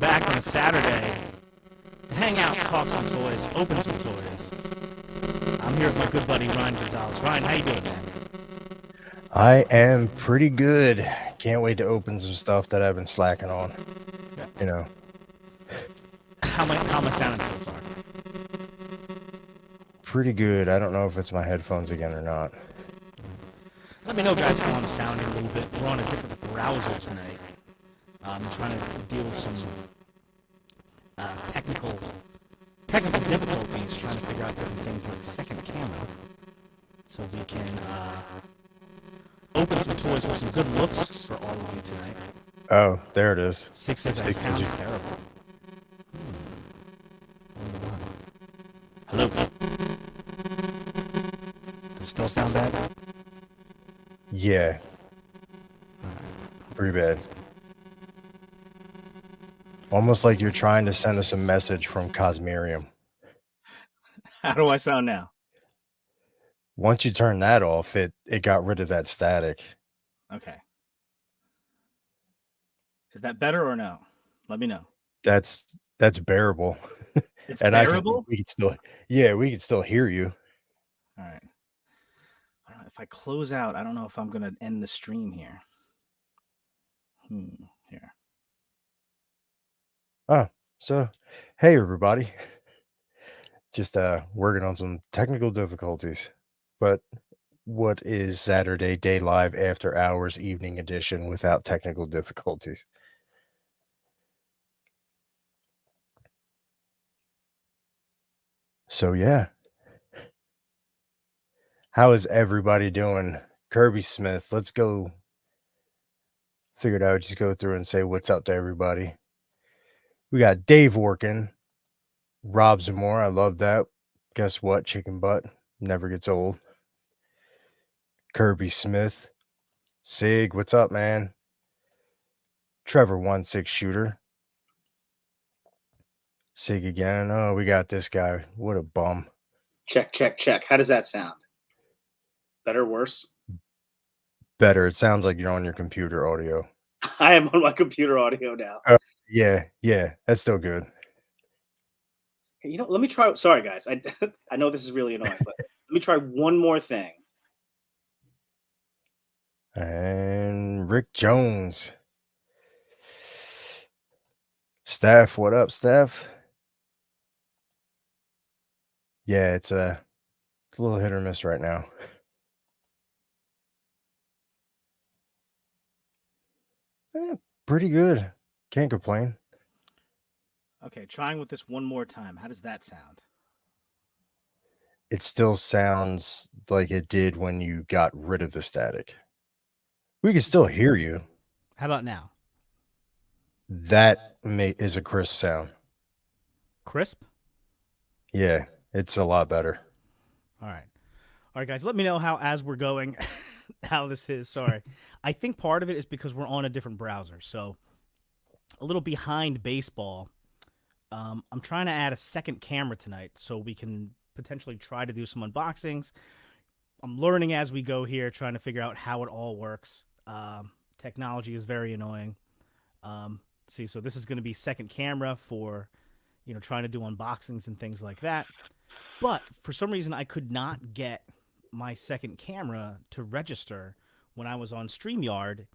back on a Saturday to hang out, talk some toys, open some toys. I'm here with my good buddy Ryan Gonzalez. Ryan, how you doing, man? I am pretty good. Can't wait to open some stuff that I've been slacking on. Yeah. You know, How am I sounding so far? pretty good. I don't know if it's my headphones again or not. Let me know, guys, how I'm sounding a little bit. We're on a different browser tonight. I'm trying to deal with some technical difficulties, trying to figure out different things like the second camera, so we can open some toys with some good looks for all of you tonight. Oh, there it is. Six says I sound terrible. Hello. Does it still sound bad? Yeah. Pretty bad. Almost like you're trying to send us a message from Cosmerium. How do I sound now? Once you turn that off, it got rid of that static. Okay. Is that better or no? Let me know. That's bearable. It's And bearable? we can still hear you. All right. I don't know, if I close out, I don't know if I'm going to end the stream here. Here. Oh, so hey everybody. Just working on some technical difficulties. But what is Saturday Day Live After Hours Evening Edition without technical difficulties? So yeah. How is everybody doing? Kirby Smith, let's go. Figured I would just go through and say what's up to everybody. We got Dave working. Rob Zamora, I love that. Guess what? Chicken butt never gets old. Kirby Smith. Sig, what's up, man? Trevor 1-6 shooter. Sig again. Oh, we got this guy. What a bum. Check, check, check. How does that sound? Better, worse? Better. It sounds like you're on your computer audio. I am on my computer audio now. Yeah. That's still good. Hey, let me try. Sorry, guys. I know this is really annoying, but let me try one more thing. And Rick Jones. Steph, what up, Steph? Yeah, it's a little hit or miss right now. Pretty good. Can't complain. Okay, trying with this one more time. How does that sound? It still sounds like it did when you got rid of the static. We can still hear you. How about now? That is a crisp sound. Crisp? Yeah, it's a lot better. All right, guys, let me know how, as we're going, how this is. Sorry. I think part of it is because we're on a different browser, so a little behind baseball. I'm trying to add a second camera tonight so we can potentially try to do some unboxings. I'm learning as we go here, trying to figure out how it all works. Technology is very annoying. So this is going to be second camera for, trying to do unboxings and things like that. But for some reason, I could not get my second camera to register when I was on StreamYard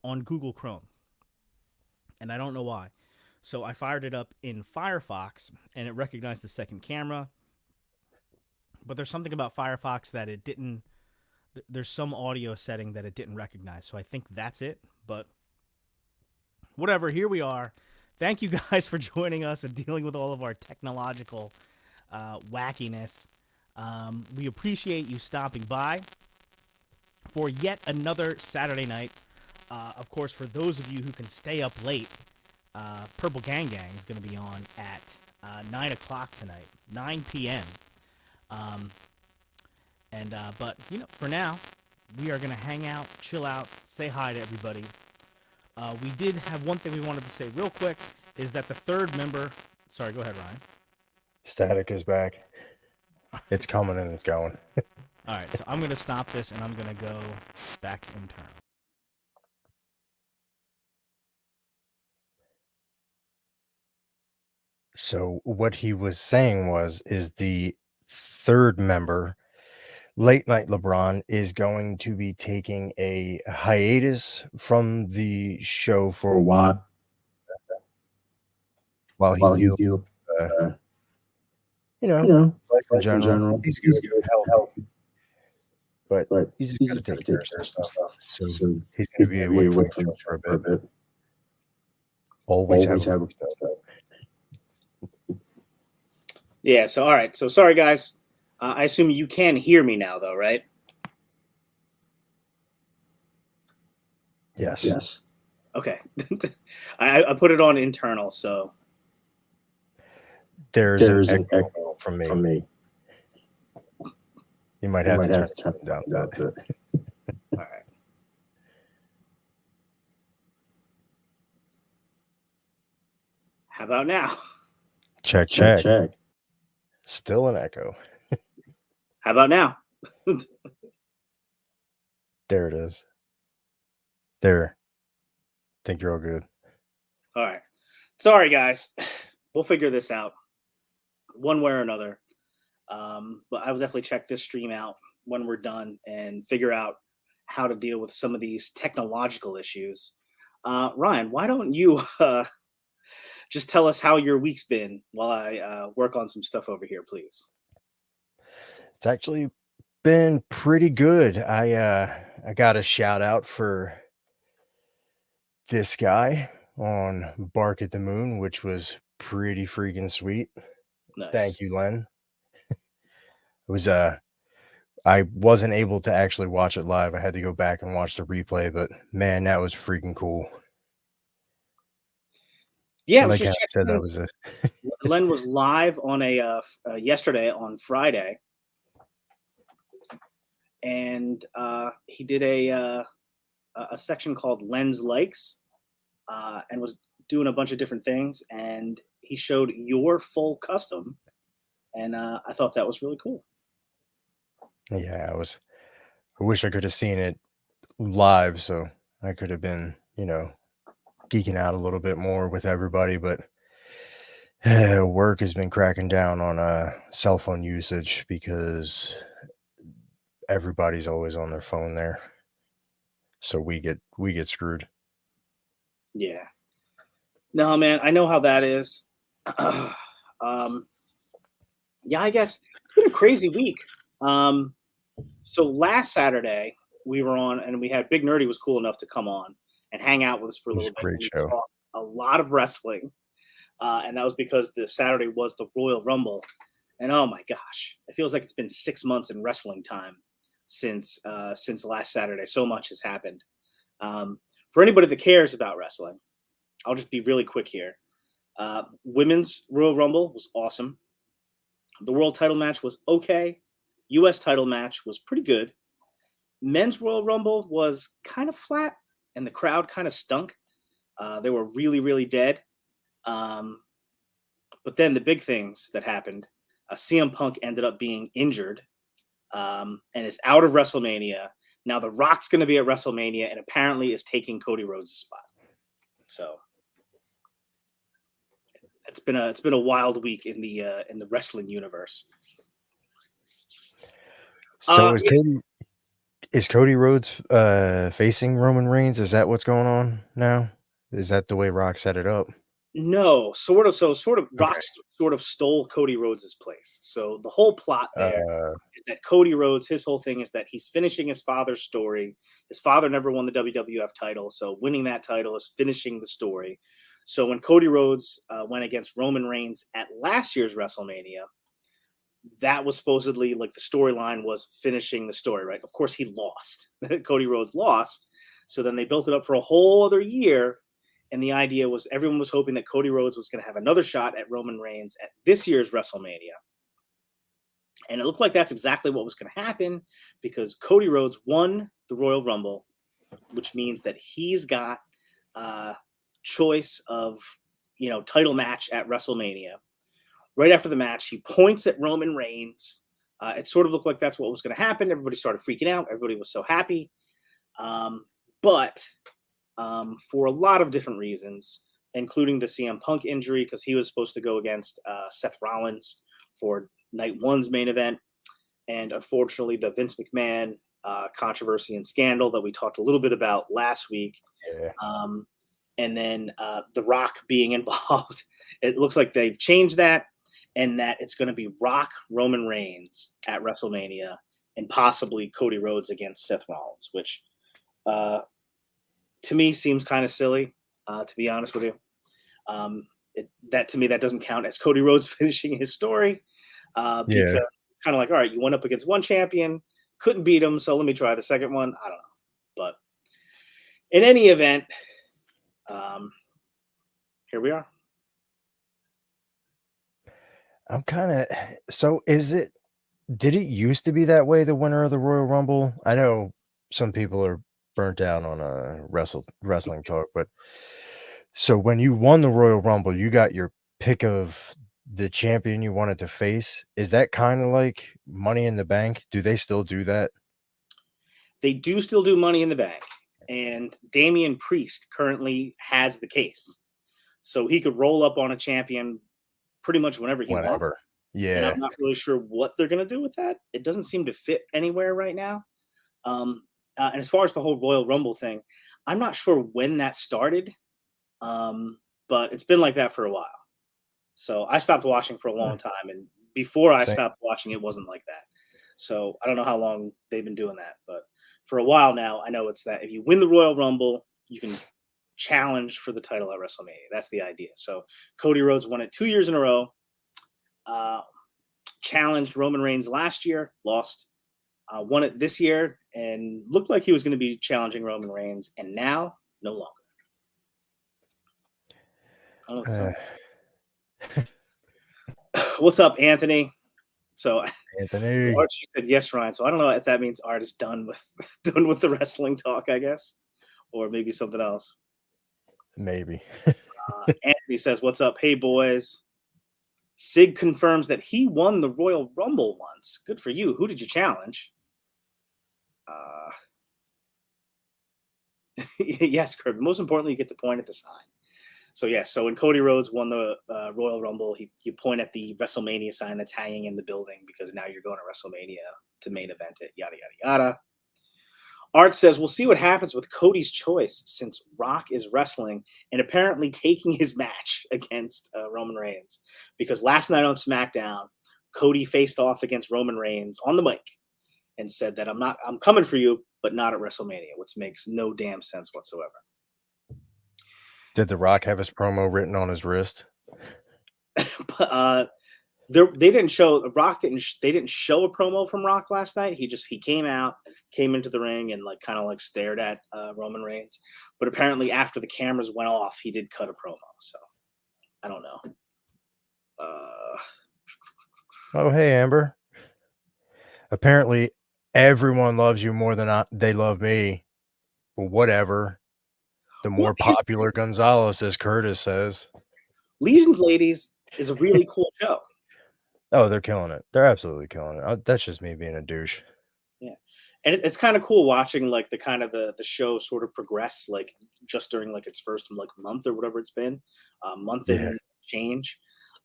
on Google Chrome. And I don't know why. So I fired it up in Firefox, and it recognized the second camera. But there's something about Firefox that it didn't... There's some audio setting that it didn't recognize. So I think that's it. But whatever, here we are. Thank you guys for joining us and dealing with all of our technological wackiness. We appreciate you stopping by for yet another Saturday night. Of course, for those of you who can stay up late, Purple Gang Gang is going to be on at 9 o'clock tonight, 9 p.m. But, for now, we are going to hang out, chill out, say hi to everybody. We did have one thing we wanted to say real quick, is that the third member... Sorry, go ahead, Ryan. Static is back. It's coming and it's going. All right, so I'm going to stop this, and I'm going to go back internal. So what he was saying is the third member, Late Night LeBron, is going to be taking a hiatus from the show for a while he while he deals, deals, uh, uh, you know, you know, life in life in general. general. He's He's good, good, healthy, healthy, but but he's just he's got to just got take to care take of care some of some stuff. stuff. So So he's going he's to be gonna be away from away the from show the for show a for a bit. bit. Always have Always a have a stuff. stuff. Yeah. So all right. So sorry, guys. I assume you can hear me now, though, right? Yes. Yes. Okay. I put it on internal, so There's an There's an echo echo from me. from me. You might You have might to turn have to turn it it down down a a bit. bit. all right. How about now? Check, Check, check. check. Still an echo. How about now? There it is. There. Think you're all good. All right. Sorry, guys. We'll figure this out one way or another. But I will definitely check this stream out when we're done and figure out how to deal with some of these technological issues. Ryan, why don't you just tell us how your week's been while I work on some stuff over here, please? It's actually been pretty good. I got a shout out for this guy on Bark at the Moon, which was pretty freaking sweet. Nice. Thank you, Len. It was I wasn't able to actually watch it live. I had to go back and watch the replay, but man, that was freaking cool. Yeah, I I was like how just I said checking. that was a Len was live on yesterday on Friday, and he did a section called Len's Likes, and was doing a bunch of different things. And he showed your full custom, and I thought that was really cool. yeah, I wish I could have seen it live so I could have been, geeking out a little bit more with everybody, but work has been cracking down on cell phone usage because everybody's always on their phone there. So we get screwed. Yeah. No, man, I know how that is. Yeah, I guess it's been a crazy week. So last Saturday we were on, and we had Big Nerdy was cool enough to come on and hang out with us for a It was little a bit. great We show. talked a lot of wrestling, and that was because the Saturday was the Royal Rumble. And oh my gosh, it feels like it's been 6 months in wrestling time since last Saturday. So much has happened. For anybody that cares about wrestling, I'll just be really quick here. Women's Royal Rumble was awesome. The world title match was okay. U.S. title match was pretty good. Men's Royal Rumble was kind of flat, and the crowd kind of stunk. They were really, really dead. But then the big things that happened, CM Punk ended up being injured and is out of WrestleMania. Now The Rock's going to be at WrestleMania and apparently is taking Cody Rhodes' spot. So it's been a wild week in the wrestling universe. So Yeah. is Cody Rhodes facing Roman Reigns? Is that what's going on now? Is that the way Rock set it up? No, sort of. So sort of, Rock Okay. sort of stole Cody Rhodes' place. So the whole plot there is that Cody Rhodes, his whole thing is that he's finishing his father's story. His father never won the WWF title, so winning that title is finishing the story. So when Cody Rhodes went against Roman Reigns at last year's WrestleMania, that was supposedly like the storyline was finishing the story, right? Of course, he lost. Cody Rhodes lost. So then they built it up for a whole other year. And the idea was everyone was hoping that Cody Rhodes was going to have another shot at Roman Reigns at this year's WrestleMania. And it looked like that's exactly what was going to happen because Cody Rhodes won the Royal Rumble, which means that he's got choice of, title match at WrestleMania. Right after the match, he points at Roman Reigns. It sort of looked like that's what was going to happen. Everybody started freaking out. Everybody was so happy. But for a lot of different reasons, including the CM Punk injury, because he was supposed to go against Seth Rollins for night one's main event. And unfortunately, the Vince McMahon controversy and scandal that we talked a little bit about last week. Yeah. And then The Rock being involved. It looks like they've changed that, and that it's going to be Rock Roman Reigns at WrestleMania and possibly Cody Rhodes against Seth Rollins, which to me seems kind of silly, to be honest with you. That to me, that doesn't count as Cody Rhodes finishing his story because it's kind of like, all right, you went up against one champion, couldn't beat him, so let me try the second one. I don't know. But in any event, here we are. I'm kind of so. Did it used to be that way? The winner of the Royal Rumble. I know some people are burnt out on wrestling talk, but so when you won the Royal Rumble, you got your pick of the champion you wanted to face. Is that kind of like Money in the Bank? Do they still do that? They do still do Money in the Bank, and Damian Priest currently has the case, so he could roll up on a champion pretty much whenever he wants. Yeah. And I'm not really sure what they're going to do with that. It doesn't seem to fit anywhere right now. And as far as the whole Royal Rumble thing, I'm not sure when that started, but it's been like that for a while. So I stopped watching for a long time, and before I stopped watching, it wasn't like that. So I don't know how long they've been doing that, but for a while now, I know it's that if you win the Royal Rumble, you can challenge for the title at WrestleMania. That's the idea. So Cody Rhodes won it 2 years in a row. Challenged Roman Reigns last year, lost. Won it this year, and looked like he was going to be challenging Roman Reigns, and now no longer. What's up, Anthony? So Anthony, Archie said yes, Ryan. So I don't know if that means Art is done with the wrestling talk, I guess, or maybe something else. Maybe. Anthony says, "What's up, hey boys?" Sig confirms that he won the Royal Rumble once. Good for you. Who did you challenge? Yes, Kirby. Most importantly, you get to point at the sign. So, yeah. So when Cody Rhodes won the Royal Rumble, you point at the WrestleMania sign that's hanging in the building because now you're going to WrestleMania to main event it, yada, yada, yada. Art says, we'll see what happens with Cody's choice since Rock is wrestling and apparently taking his match against Roman Reigns. Because last night on SmackDown, Cody faced off against Roman Reigns on the mic and said that I'm coming for you, but not at WrestleMania, which makes no damn sense whatsoever. Did The Rock have his promo written on his wrist? But they didn't show they didn't show a promo from Rock last night. He came into the ring and kind of stared at Roman Reigns. But apparently after the cameras went off, he did cut a promo. So I don't know. Oh, hey, Amber. Apparently everyone loves you more than they love me. Well, whatever. The more popular Gonzalez, as Curtis says. Legion's Ladies is a really cool show. Oh, they're killing it. They're absolutely killing it. That's just me being a douche. Yeah. And it's kind of cool watching the show sort of progress just during its first month or whatever it's been, month and change.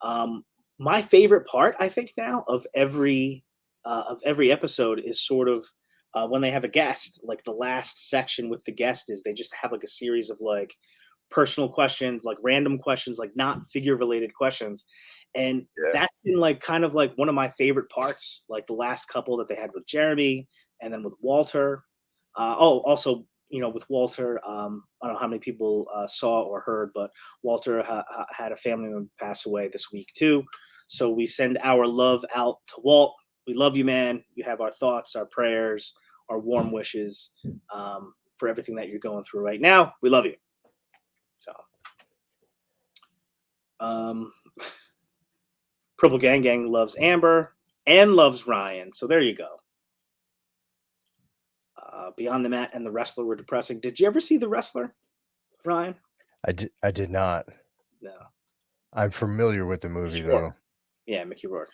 My favorite part, I think now of every episode is sort of when they have a guest. The last section with the guest is they just have a series of personal questions, random questions, not figure related questions. And that's been kind of one of my favorite parts, the last couple that they had with Jeremy and then with Walter. Also, with Walter, I don't know how many people saw or heard, but Walter had a family member pass away this week too. So we send our love out to Walt. We love you, man. You have our thoughts, our prayers, our warm wishes for everything that you're going through right now. We love you. So, Purple Gang Gang loves Amber and loves Ryan. So there you go. Beyond the Mat and The Wrestler were depressing. Did you ever see The Wrestler, Ryan? I did not. No. I'm familiar with the movie, though. Yeah, Mickey Rourke.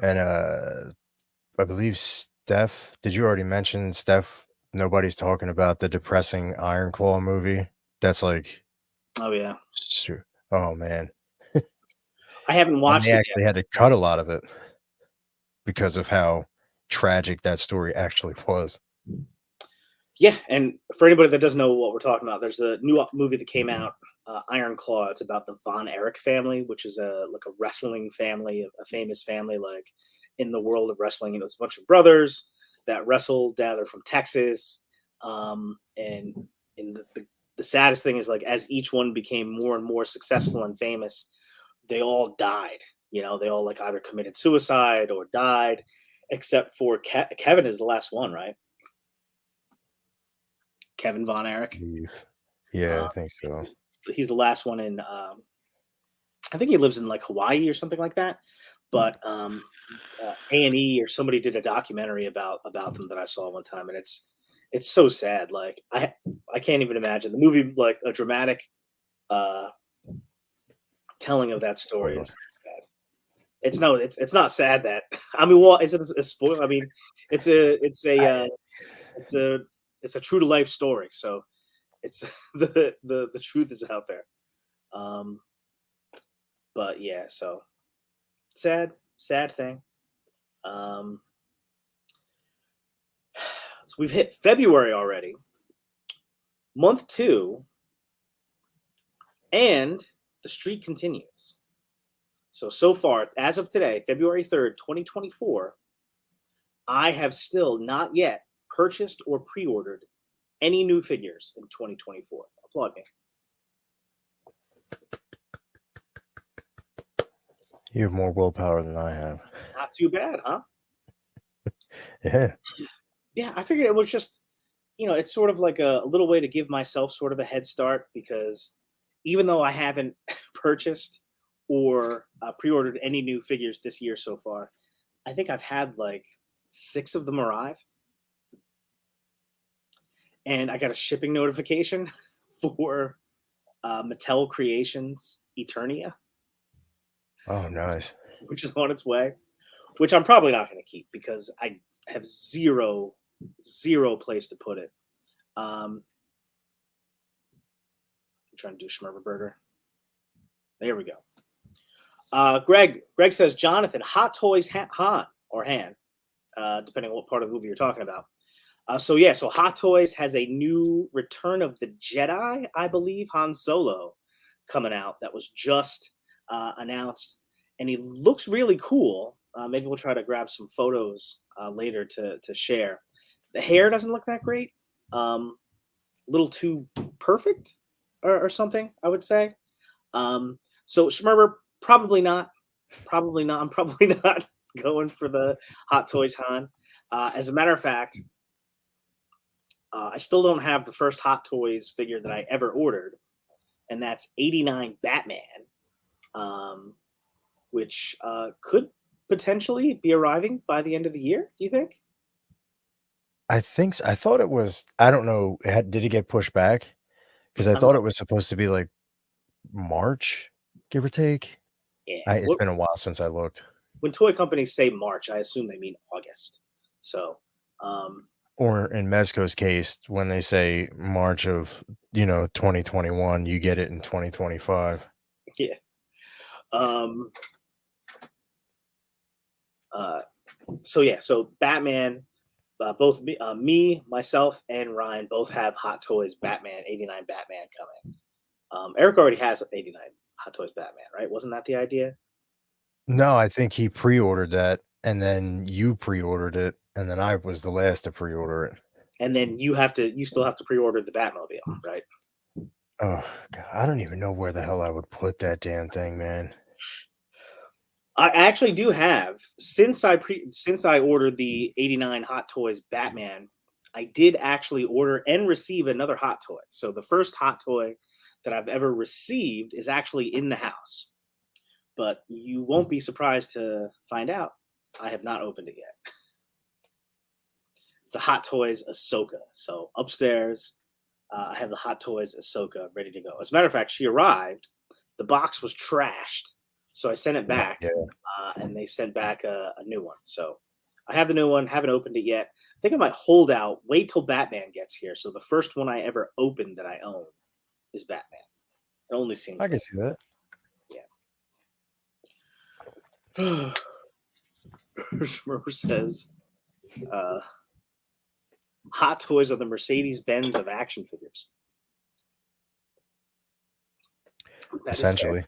And I believe Steph, did you already mention Steph? Nobody's talking about the depressing Iron Claw movie. That's Oh yeah, Sure. Oh man. I haven't And they watched it yet. actually had to cut a lot of it because of how tragic that story actually was. Yeah, and for anybody that doesn't know what we're talking about, there's a new movie that came out, Iron Claw. It's about the Von Erich family, which is a wrestling family, a famous family like in the world of wrestling. It's a bunch of brothers that wrestled. They're from Texas, and the saddest thing is like as each one became more and more successful and famous, they all died. They all like either committed suicide or died, except for Kevin is the last one, right? Kevin Von Erich. Believe. Yeah, Uh, I think so. he's the last one in. I think he lives in like Hawaii or something like that. But A&E or somebody did a documentary about them that I saw one time, and it's so sad. Like I can't even imagine the movie. Like a dramatic uh, telling of that story is Spoiler. sad. It's not sad that I mean, well, is it a spoiler? I mean, it's a it's a I, uh, it's a it's a true to life story. So it's the truth is out there. Um, but yeah, so sad thing. Um, so we've hit February already, month 2, and the streak continues. So far, as of today, February 3rd, 2024, I have still not yet purchased or pre-ordered any new figures in 2024. Applaud me. you have more willpower than I have. Not too bad, huh? Yeah. Yeah, I figured it was just, it's sort of like a little way to give myself sort of a head start because even though I haven't purchased or pre-ordered any new figures this year so far, I think I've had like 6 of them arrive, and I got a shipping notification for Mattel Creations Eternia, Oh, nice. which is on its way, which I'm probably not going to keep because I have zero place to put it. I'm trying to do Schmerber Burger. There we go. Greg says, Jonathan, Hot Toys Han or Han, depending on what part of the movie you're talking about. So Hot Toys has a new Return of the Jedi, I believe, Han Solo coming out that was just announced, and he looks really cool. Maybe we'll try to grab some photos later to share. The hair doesn't look that great, a little too perfect or something, I would say. So Schmerber, probably not. Probably not. I'm probably not going for the Hot Toys Han. As a matter of fact, I still don't have the first Hot Toys figure that I ever ordered, and that's '89 Batman, which could potentially be arriving by the end of the year. Do you think? I think so. I thought it was, I don't know, did it get pushed back? Because I I'm thought not. it was supposed to be like March, give or take. Yeah. It's been a while since I looked. When toy companies say March, I assume they mean August. So, um, Or in Mezco's case, when they say March of, 2021, you get it in 2025. yeah. Um, uh, so Batman, both me, myself, and Ryan both have Hot Toys Batman '89 Batman coming. Eric already has '89 Hot Toys Batman, right? Wasn't that the idea? No, I think he pre-ordered that, and then you pre-ordered it, and then I was the last to pre-order it. And then you still have to pre-order the Batmobile, right? Oh, God, I don't even know where the hell I would put that damn thing, man. I actually do have since I ordered the '89 Hot Toys Batman. I did actually order and receive another Hot Toy. So the first Hot Toy that I've ever received is actually in the house. But you won't be surprised to find out I have not opened it yet. It's the Hot Toys Ahsoka. So upstairs, I have the Hot Toys Ahsoka ready to go. As a matter of fact, she arrived. The box was trashed, so I sent it back, Yeah. and they sent back a new one. So I have the new one. Haven't opened it yet. I think I might hold out, wait till Batman gets here. So the first one I ever opened that I own is Batman. It only seems I can right. see that. Schmurr says, Hot Toys are the Mercedes-Benz of action figures. That is fair. Essentially.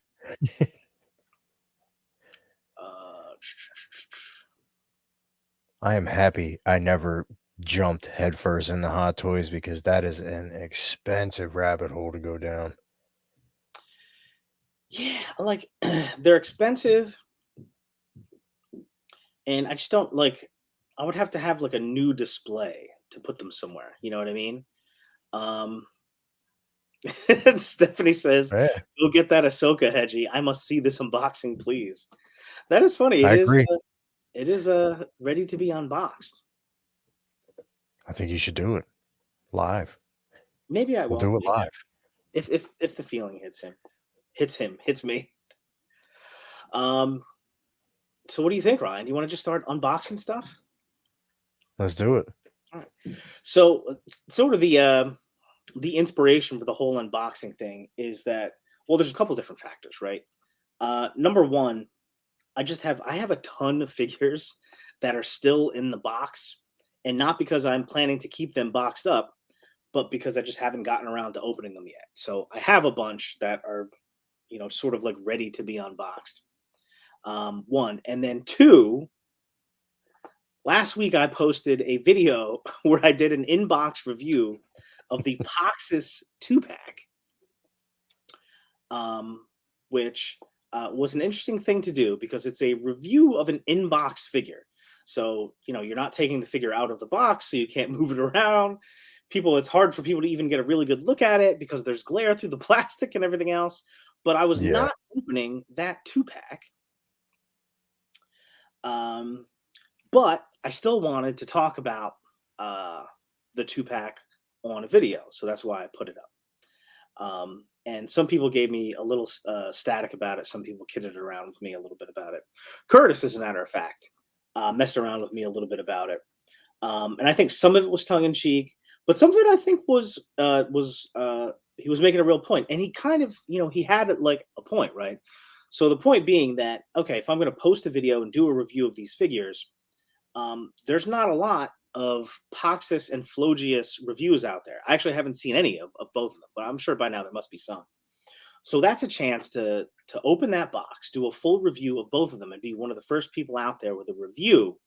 I am happy I never jumped headfirst into Hot Toys because that is an expensive rabbit hole to go down. Yeah, like they're expensive, and I just don't like. I would have to have like a new display to put them somewhere. You know what I mean? Um, Stephanie says, Yeah, "Go get that Ahsoka, Hedgie. I must see this unboxing, please." That is funny. I agree. It is ready to be unboxed. I think you should do it live. Maybe I We'll will. do it live. If the feeling hits me. So what do you think, Ryan? Do you want to just start unboxing stuff? Let's do it. All right. So sort of the inspiration for the whole unboxing thing is that, well, there's a couple different factors, right? Number one, I have a ton of figures that are still in the box, and not because I'm planning to keep them boxed up, but because I just haven't gotten around to opening them yet. So I have a bunch that are, sort of like ready to be unboxed. One, and then two, last week I posted a video where I did an inbox review of the Poxis 2-pack, which was an interesting thing to do because it's a review of an inbox figure. So, you're not taking the figure out of the box, so you can't move it around. It's hard for people to even get a really good look at it because there's glare through the plastic and everything else. But I was not opening that 2-pack. But I still wanted to talk about the 2-pack on a video, so that's why I put it up. And some people gave me a little static about it. Some people kidded around with me a little bit about it. Curtis, as a matter of fact, messed around with me a little bit about it. And I think some of it was tongue in cheek, but some of it I think was he was making a real point, and he kind of he had it like a point, right? So the point being that, okay, if I'm going to post a video and do a review of these figures, there's not a lot of Poxis and Flogius reviews out there. I actually haven't seen any of both of them, but I'm sure by now there must be some. So that's a chance to open that box, do a full review of both of them, and be one of the first people out there with a review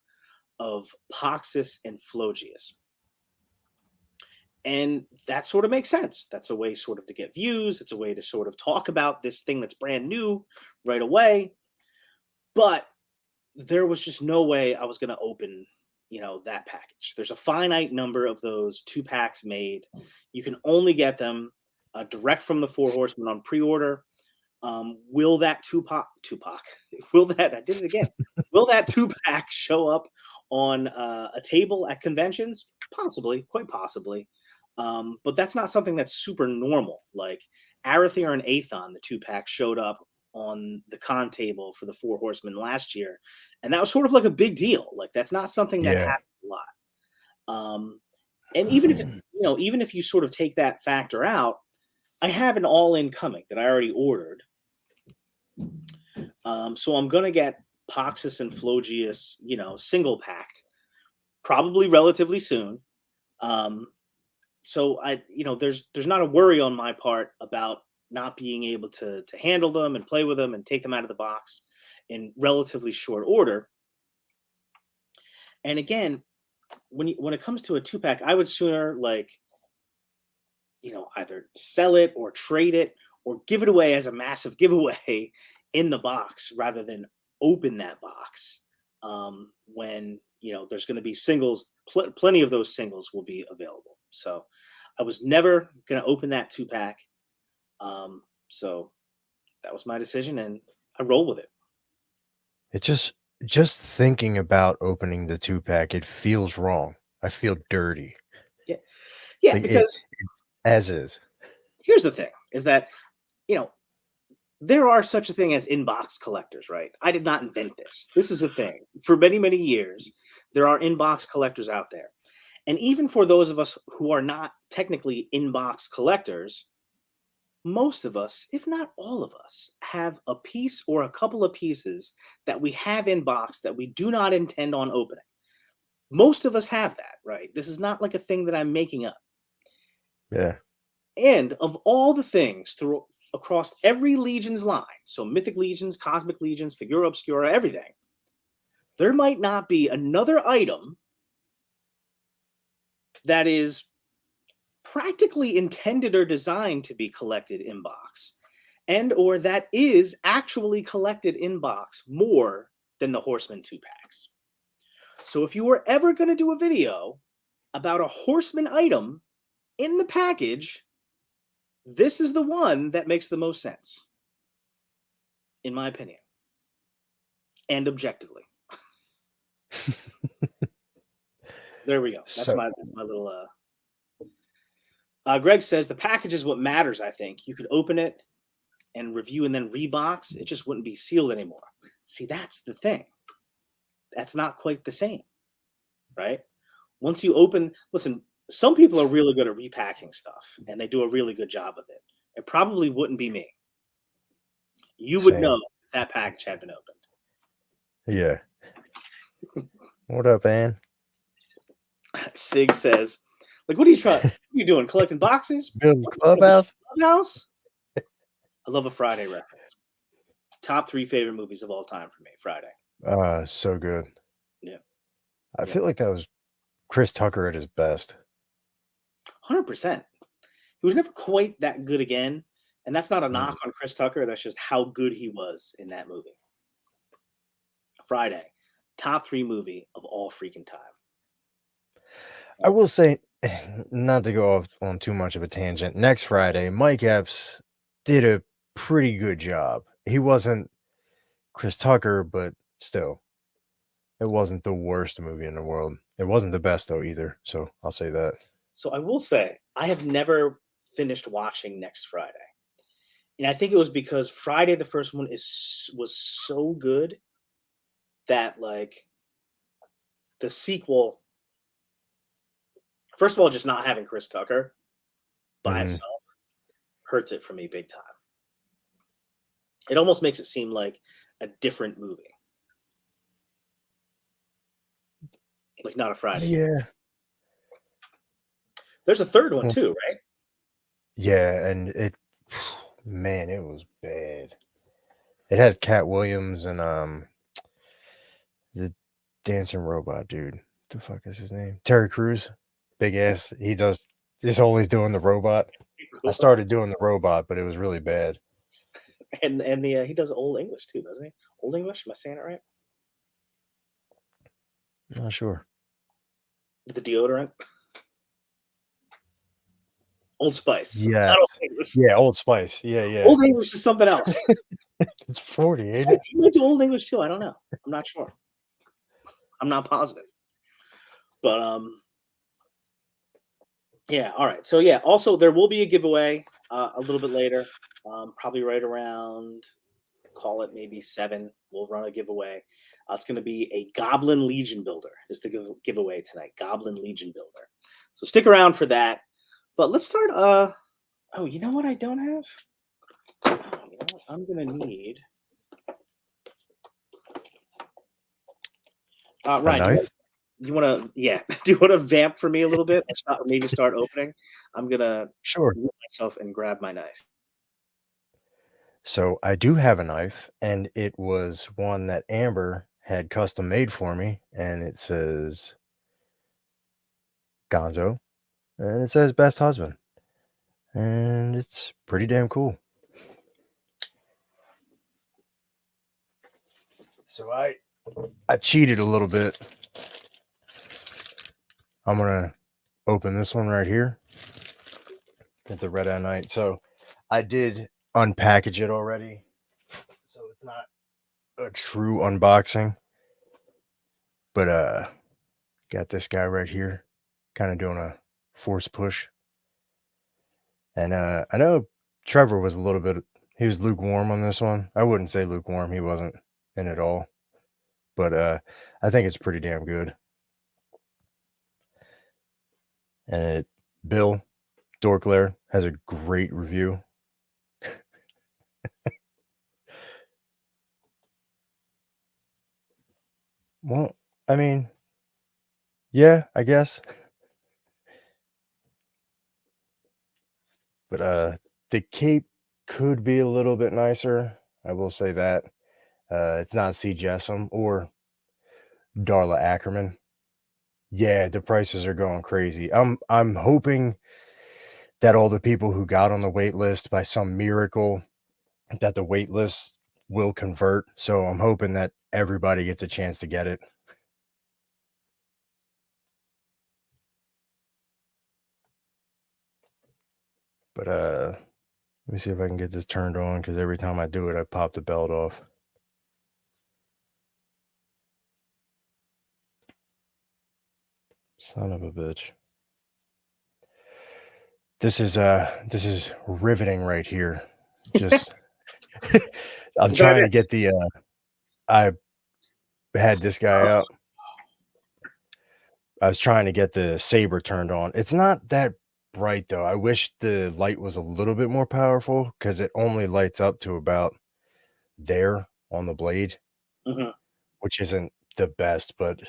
of Poxis and Flogius. And that sort of makes sense. That's a way sort of to get views. It's a way to sort of talk about this thing that's brand new right away. But there was just no way I was going to open, that package. There's a finite number of those 2-packs made. You can only get them direct from the Four Horsemen on pre-order. Will that will that 2-pack show up on a table at conventions? Possibly, quite possibly. But that's not something that's super normal. Like Arathir and Aethon, the 2-pack showed up on the con table for the Four Horsemen last year, and that was sort of like a big deal. Like that's not something that happens a lot. And even if you sort of take that factor out, I have an all-in coming that I already ordered. So I'm gonna get Poxis and Flogius, single packed, probably relatively soon. So there's not a worry on my part about not being able to handle them and play with them and take them out of the box in relatively short order. And again, when it comes to a 2-pack, I would sooner either sell it or trade it or give it away as a massive giveaway in the box rather than open that box when there's going to be singles. Plenty of those singles will be available. So I was never going to open that 2-pack. So that was my decision, and I roll with it. It just thinking about opening the 2-pack, it feels wrong. I feel dirty. Yeah, because as is. Here's the thing: is that there are such a thing as inbox collectors, right? I did not invent this. This is a thing. For many, many years, there are inbox collectors out there. And even for those of us who are not technically inbox collectors, most of us, if not all of us, have a piece or a couple of pieces that we have in box that we do not intend on opening. Most of us have that, right? This is not like a thing that I'm making up. Yeah. And of all the things through across every legion's line, so mythic legions, cosmic legions, figura obscura, everything, there might not be another item that is practically intended or designed to be collected in box, and or that is actually collected in box more than the Horseman 2-packs. So if you were ever going to do a video about a Horseman item in the package, this is the one that makes the most sense, in my opinion, and objectively. There we go. That's So, my little. Greg says the package is what matters. I think you could open it and review and then rebox. It just wouldn't be sealed anymore. See, that's the thing. That's not quite the same, right? Once you open, listen. Some people are really good at repacking stuff, and they do a really good job of it. It probably wouldn't be me. You would same. know if that package had been opened. Yeah. What up, Ann? Sig says, like, what are you trying? What are you doing? Collecting boxes? Building clubhouse? Clubhouse? I love a Friday reference. Top 3 favorite movies of all time for me. Friday. So good. Yeah. I feel like that was Chris Tucker at his best. 100%. He was never quite that good again. And that's not a knock on Chris Tucker. That's just how good he was in that movie. Friday. Top 3 movie of all freaking time. I will say, not to go off on too much of a tangent, next Friday, Mike Epps did a pretty good job. He wasn't Chris Tucker, but still, it wasn't the worst movie in the world. It wasn't the best, though, either. So I'll say that. So I will say, I have never finished watching Next Friday. And I think it was because Friday, the first one, was so good that, like, the sequel, first of all, just not having Chris Tucker by itself hurts it for me big time. It almost makes it seem like a different movie. Like, not a Friday. Yeah. There's a third one, too, right? Yeah, and it was bad. It has Cat Williams and the dancing robot dude. What the fuck is his name? Terry Crews. Big ass. He's always doing the robot. I started doing the robot, but it was really bad. And he does Old English too, doesn't he? Old English? Am I saying it right? Not sure. With the deodorant? Old Spice. Yes. Yeah, Old Spice. Yeah. Old English is something else. It's 40, ain't it? He might do Old English too. I don't know. I'm not sure. I'm not positive. But yeah, all right. So yeah, also there will be a giveaway a little bit later. Probably right around, call it maybe 7. We'll run a giveaway. It's going to be a Goblin Legion Builder is the giveaway tonight. Goblin Legion Builder. So stick around for that. But let's start. Oh, you know what I don't have? You know what I'm going to need? Ryan, you want to? Yeah. Do you want to vamp for me a little bit? Maybe start opening. I'm gonna mute myself and grab my knife. So I do have a knife, and it was one that Amber had custom made for me, and it says Gonzo, and it says Best Husband, and it's pretty damn cool. So I cheated a little bit. I'm gonna open this one right here. Get the Red Eye Knight. So I did unpackage it already, so it's not a true unboxing, but got this guy right here, kind of doing a force push. And I know Trevor was he was lukewarm on this one. I wouldn't say lukewarm. He wasn't in at all. But I think it's pretty damn good. And Bill Dorklair has a great review. I mean, yeah, I guess. But the cape could be a little bit nicer. I will say that. It's not C. Jessam or Darla Ackerman. Yeah, the prices are going crazy. I'm hoping that all the people who got on the wait list by some miracle that the wait list will convert. So I'm hoping that everybody gets a chance to get it. But let me see if I can get this turned on because every time I do it, I pop the belt off. Son of a bitch. This is riveting right here. Just I'm Try trying to this. get the I had this guy up. I was trying to get the saber turned on. It's not that bright though. I wish the light was a little bit more powerful because it only lights up to about there on the blade, Mhm. which isn't the best, but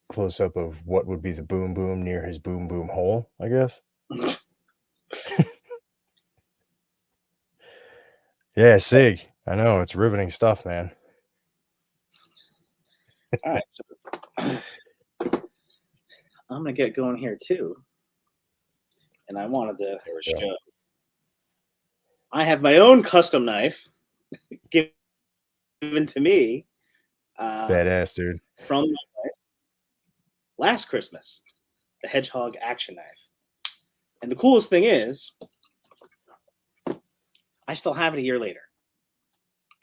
close up of what would be the boom boom near his boom boom hole, I guess. Yeah, Sig. I know it's riveting stuff, man. All right, so I'm gonna get going here too, and I wanted to There we go. show. I have my own custom knife given to me Badass, dude. from my wife last Christmas, the Hedgehog Action Knife. And the coolest thing is, I still have it a year later.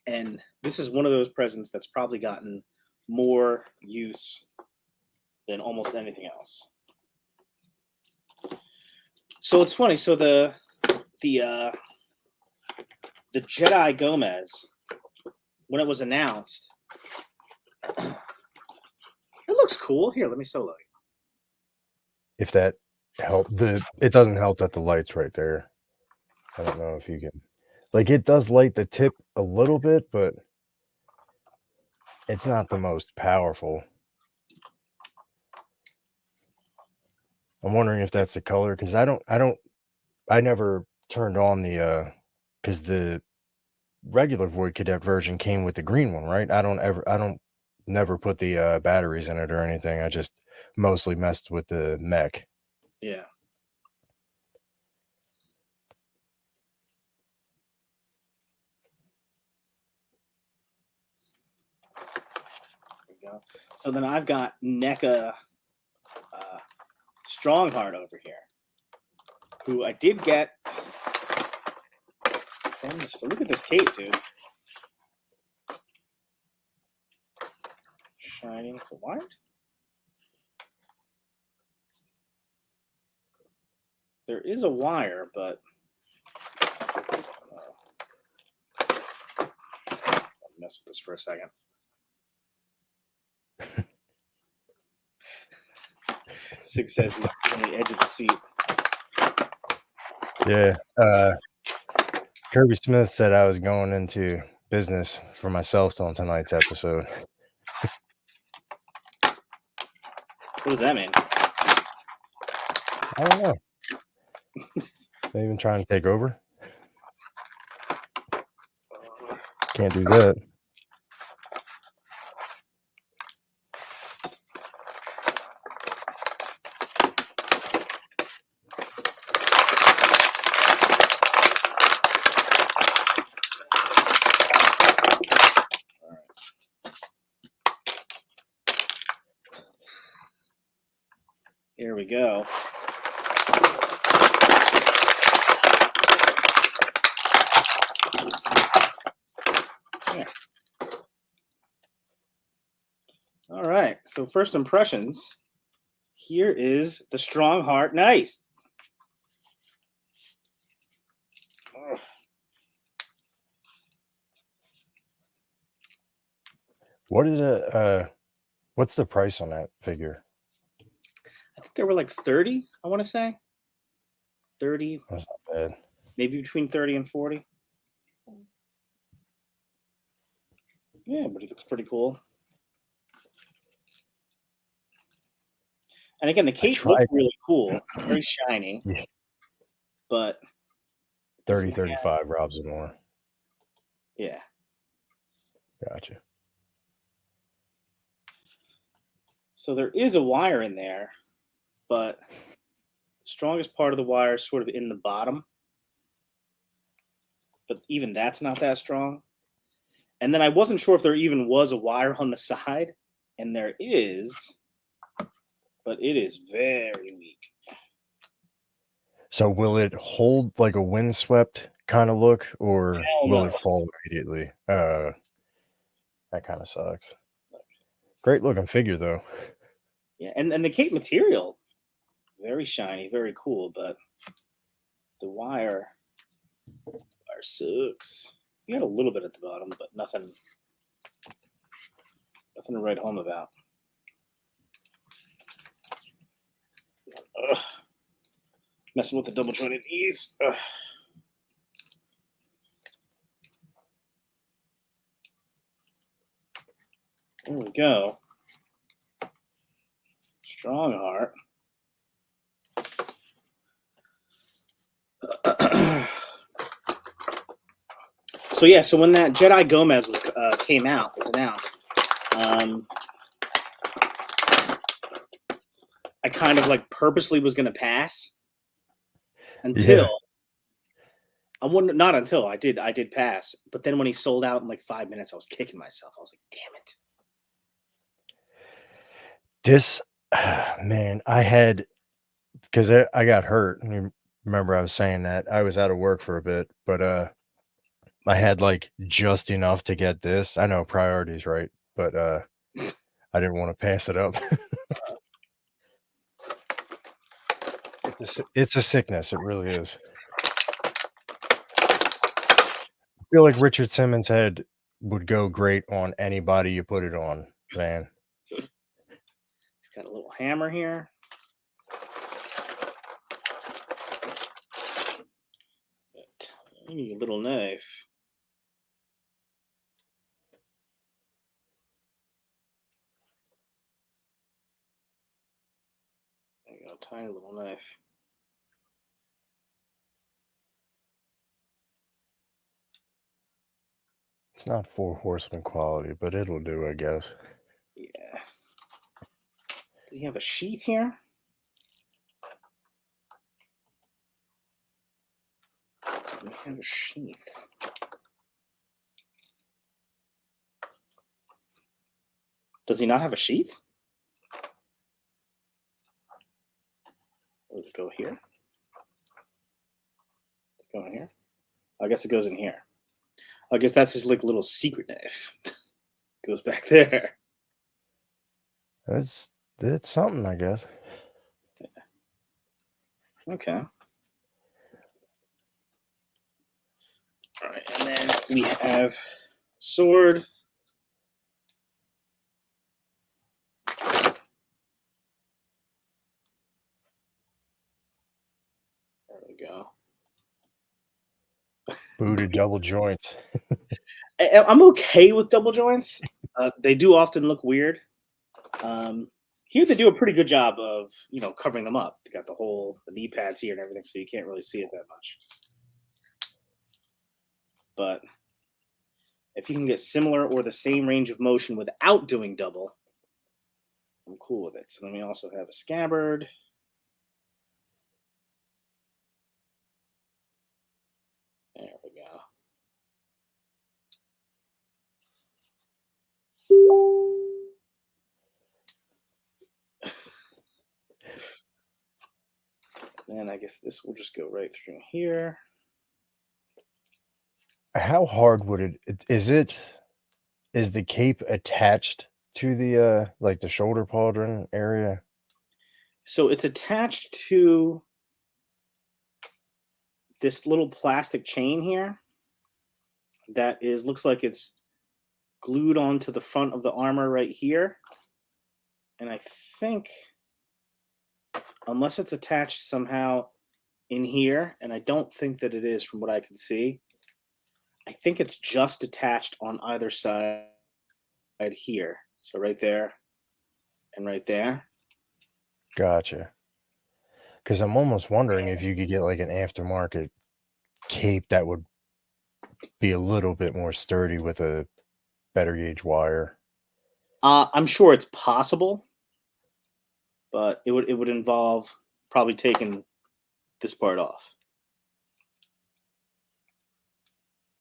And this is one of those presents that's probably gotten more use than almost anything else. So it's funny. So the Jedi Gomez, when it was announced, it looks cool. Here, let me solo you. If that help, it doesn't help that the light's right there. I don't know if you can, like, it does light the tip a little bit, but it's not the most powerful. I'm wondering if that's the color because I never turned on the because the regular Void Cadet version came with the green one, right? I don't never put the batteries in it or anything. I just mostly messed with the mech. Yeah. There we go. So then I've got NECA Strongheart over here, who I did get from the store. Look at this cape, dude. Shining. So what? There is a wire, but I'll mess with this for a second. Sig says he's on the edge of the seat. Yeah. Kirby Smith said I was going into business for myself on tonight's episode. What does that mean? I don't know. They even trying to take over? Can't do that. Here we go. Yeah. All right. So first impressions. Here is the Strongheart Nice. What is what's the price on that figure? I think they were like 30, I want to say. 30. That's not bad. Maybe between 30 and 40. Yeah, but he looks pretty cool. And again, the I cape looks tried really cool, very shiny, yeah, but 30, doesn't have, 35 Robs and more. yeah. Gotcha. So there is a wire in there, but the strongest part of the wire is sort of in the bottom. But even that's not that strong. And then I wasn't sure if there even was a wire on the side, and there is, but it is very weak. So will it hold like a windswept kind of look, or Hell will no. it fall immediately? That kind of sucks. Great looking figure though. Yeah, and the cape material, very shiny, very cool, but the wire sucks. You got a little bit at the bottom, but nothing to write home about. Ugh. Messing with the double jointed knees. Ugh. There we go. Strong heart. So yeah, so when that Jedi Gomez was came out, was announced, I kind of like purposely was going to pass until I wouldn't. Not until I did pass. But then when he sold out in like 5 minutes, I was kicking myself. I was like, damn it. This man, I had because I got hurt. You remember I was saying that I was out of work for a bit, but I had like just enough to get this. I know priorities, right? But I didn't want to pass it up. It's a sickness. It really is. I feel like Richard Simmons' head would go great on anybody you put it on, man. He's got a little hammer here. A tiny little knife. There you go, tiny little knife. It's not Four Horsemen quality, but it'll do, I guess. Yeah. Does he have a sheath here? Does he have a sheath? Does he not have a sheath? Or does it go here? Does it go in here? I guess it goes in here. I guess that's his like little secret knife. Goes back there. It's something, I guess. Okay. All right, and then we have sword. There we go. Booted double joints. I'm okay with double joints. They do often look weird. Here they do a pretty good job of covering them up. They got the knee pads here and everything, so you can't really see it that much. But if you can get similar or the same range of motion without doing double, I'm cool with it. So then we also have a scabbard. There we go. And I guess this will just go right through here. How hard would is the cape attached to the like the shoulder pauldron area? So it's attached to this little plastic chain here that looks like it's glued onto the front of the armor right here. And I think, unless it's attached somehow in here, and I don't think that it is from what I can see, I think it's just attached on either side here. So right there and right there. Gotcha. Because I'm almost wondering if you could get like an aftermarket cape that would be a little bit more sturdy with a better gauge wire. I'm sure it's possible, but it would involve probably taking this part off.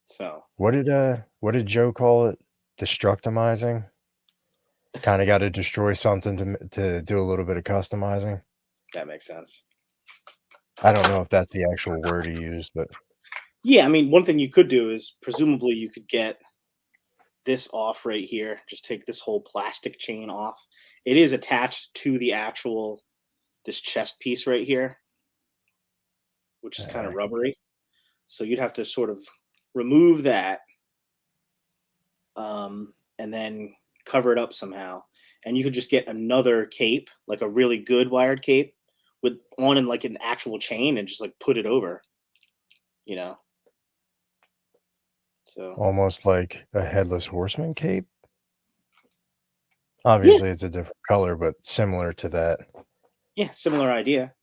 So What did Joe call it? Destructimizing? Kind of got to destroy something to do a little bit of customizing. that makes sense. I don't know if that's the actual word he used, but Yeah, I mean, one thing you could do is presumably you could get this off right here. Just take this whole plastic chain off. It is attached to the actual this chest piece right here, which is kind of rubbery. So you'd have to sort of remove that, and then cover it up somehow. And you could just get another cape, like a really good wired cape, with on in like an actual chain, and just like put it over. You know. So almost like a headless horseman cape. yeah, Obviously, it's a different color, but similar to that. yeah, similar idea.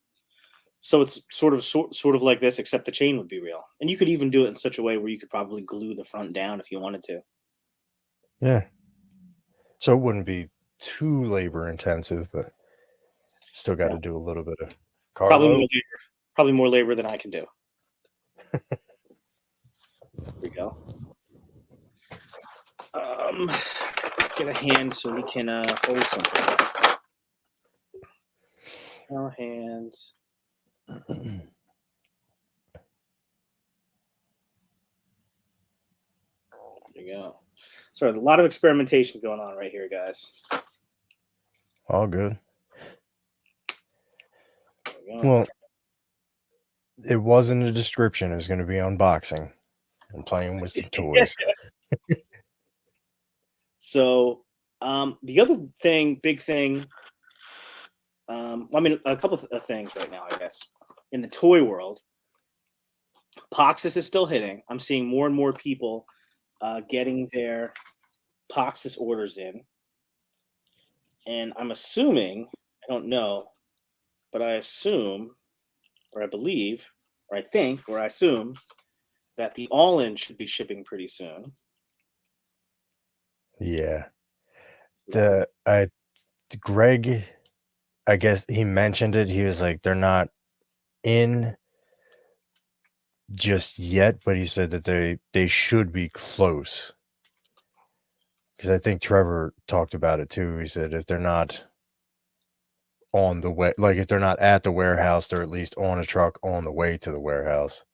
So it's sort of like this, except the chain would be real, and you could even do it in such a way where you could probably glue the front down if you wanted to. Yeah. So it wouldn't be too labor intensive, but still got to No, do a little bit of probably more Carlo. labor, probably more labor than I can do. There we go. Get a hand so we can hold something. No hands. There you go. Sorry, a lot of experimentation going on right here, guys. All good. There we go. Well, it wasn't a description. It was going to be unboxing and playing with some toys. So, the other thing, big thing, I mean, a couple of things right now, I guess. In the toy world, Poxis is still hitting. I'm seeing more and more people getting their Poxis orders in. And I'm assuming, I don't know, but I assume, or I believe, or I think, or I assume that the all-in should be shipping pretty soon. Yeah. Greg, I guess he mentioned it. He was like, they're not in just yet, but he said that they should be close. Because I think Trevor talked about it too. He said if they're not on the way, like if they're not at the warehouse, they're at least on a truck on the way to the warehouse.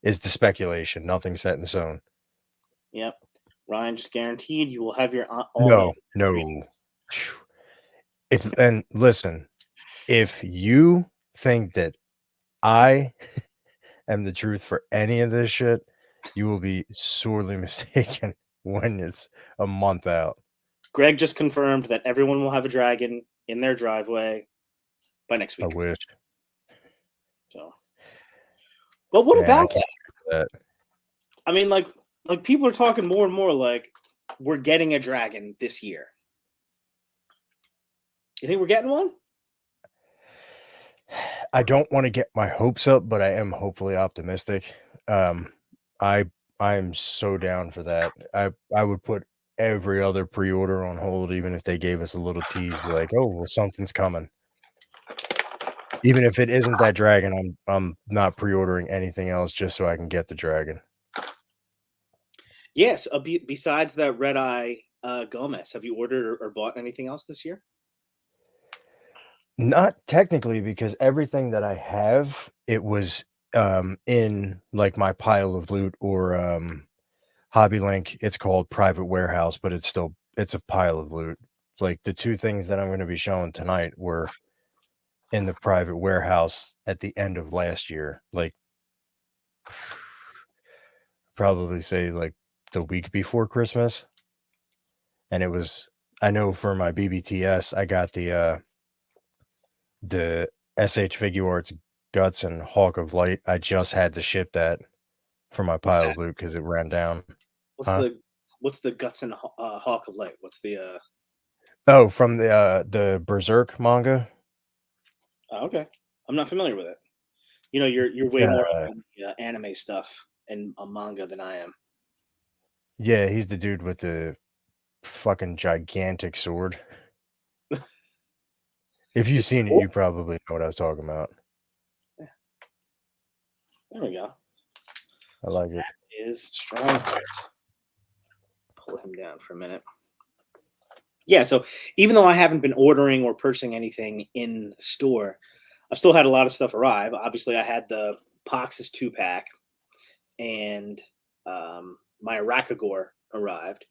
It's the speculation, nothing set in stone. Yep. Ryan just guaranteed you will have your all-in. No. And listen, if you think that I am the truth for any of this shit, you will be sorely mistaken when it's a month out. Greg just confirmed that everyone will have a dragon in their driveway by next week. I wish. So, but what Man, about I can't that? do that. I mean, like people are talking more and more like we're getting a dragon this year. You think we're getting one? I don't want to get my hopes up, but I am hopefully optimistic. I'm so down for that. I would put every other pre-order on hold, even if they gave us a little tease, be like, oh well, something's coming. Even if it isn't that dragon, I'm not pre-ordering anything else just so I can get the dragon. Yes. Besides that Red Eye Gomez, have you ordered or bought anything else this year? Not technically, because everything that I have, it was in like my pile of loot or Hobby Link. It's called Private Warehouse, but it's a pile of loot. Like the two things that I'm going to be showing tonight were in the Private Warehouse at the end of last year, like probably say like the week before Christmas. And it was, I know for my BBTS, I got the SH Figuarts Guts and Hawk of Light. I just had to ship that for my pile of loot because it ran down. What's the Guts and Hawk of Light? What's the Oh, from the Berserk manga. Oh, okay. I'm not familiar with it. You know, you're way more up on the anime stuff and manga than I am. Yeah, he's the dude with the fucking gigantic sword. If you've Is it seen it, cool? you probably know what I was talking about. Yeah, there we go. I So like it. that is Strongheart. Pull him down for a minute. Yeah, so even though I haven't been ordering or purchasing anything in the store, I've still had a lot of stuff arrive. Obviously, I had the Poxis 2-pack and my Arachagore arrived.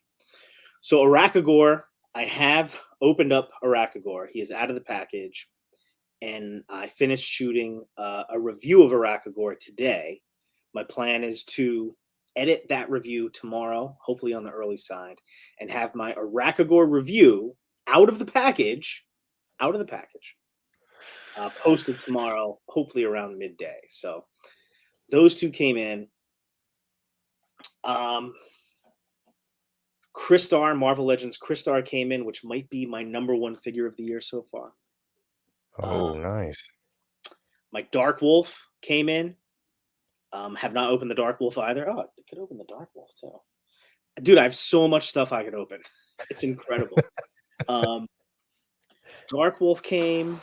So Arachagore, I have opened up Arachagore. He is out of the package, and I finished shooting a review of Arachagore today. My plan is to edit that review tomorrow, hopefully on the early side, and have my Arachagore review out of the package, posted tomorrow, hopefully around midday. So those two came in. Crystar, Marvel Legends Crystar came in, which might be my number one figure of the year so far. Oh, nice. My Dark Wolf came in. Have not opened the Dark Wolf either. Oh, I could open the Dark Wolf too. Dude, I have so much stuff I could open. It's incredible. Dark Wolf came.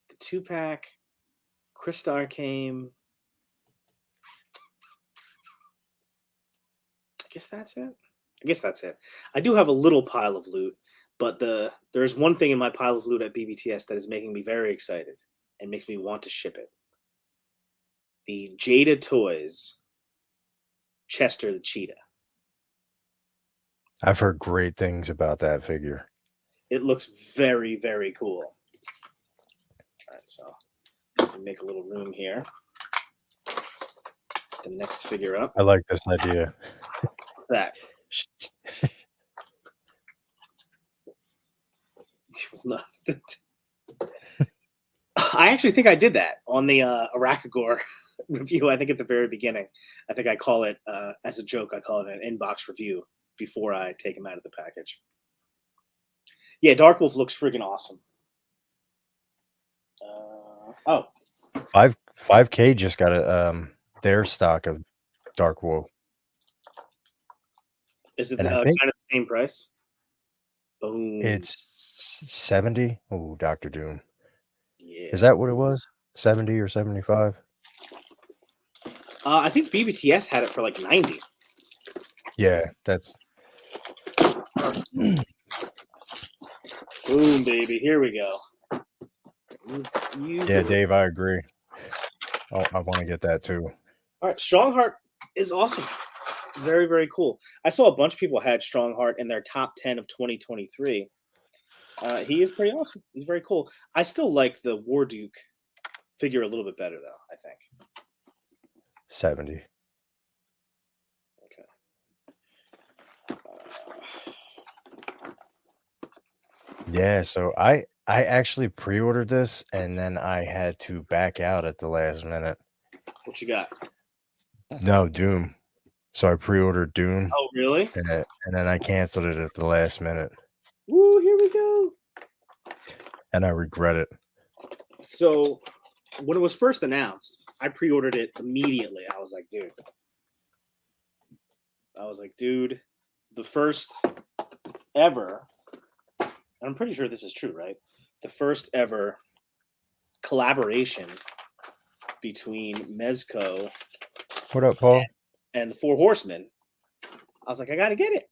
The 2-pack. Crystar came. I guess that's it. I do have a little pile of loot, but there's one thing in my pile of loot at BBTS that is making me very excited and makes me want to ship it. The Jada Toys Chester the Cheetah. I've heard great things about that figure. It looks very, very cool. All right, so let me make a little room here. The next figure up. I like this idea. What's that? I actually think I did that on the Arachagore review. I think at the very beginning. I think I call it, as a joke, I call it an inbox review before I take him out of the package. Yeah, Dark Wolf looks friggin' awesome. Oh, 5K just got their stock of Dark Wolf. is it And I kind think of the same price? Boom. it's 70. Oh, Dr. Doom. Yeah. Is that what it was? 70 or 75? I think BBTS had it for like 90. Yeah, that's Boom, baby. Here we go. yeah, Dave, I agree. Oh, I want to get that too. All right, Strongheart is awesome. Very, very cool. I saw a bunch of people had Strongheart in their top 10 of 2023. He is pretty awesome. He's very cool. I still like the Warduke figure a little bit better, though, I think. 70. Okay. Yeah, so I actually pre-ordered this and then I had to back out at the last minute. What you got? No, Doom. So I pre-ordered Doom. Oh, really? And then I canceled it at the last minute. Woo, here we go. And I regret it. So when it was first announced, I pre-ordered it immediately. I was like, dude, the first ever, and I'm pretty sure this is true, right? The first ever collaboration between Mezco What up, Paul? and the Four Horsemen. I was like, I gotta get it.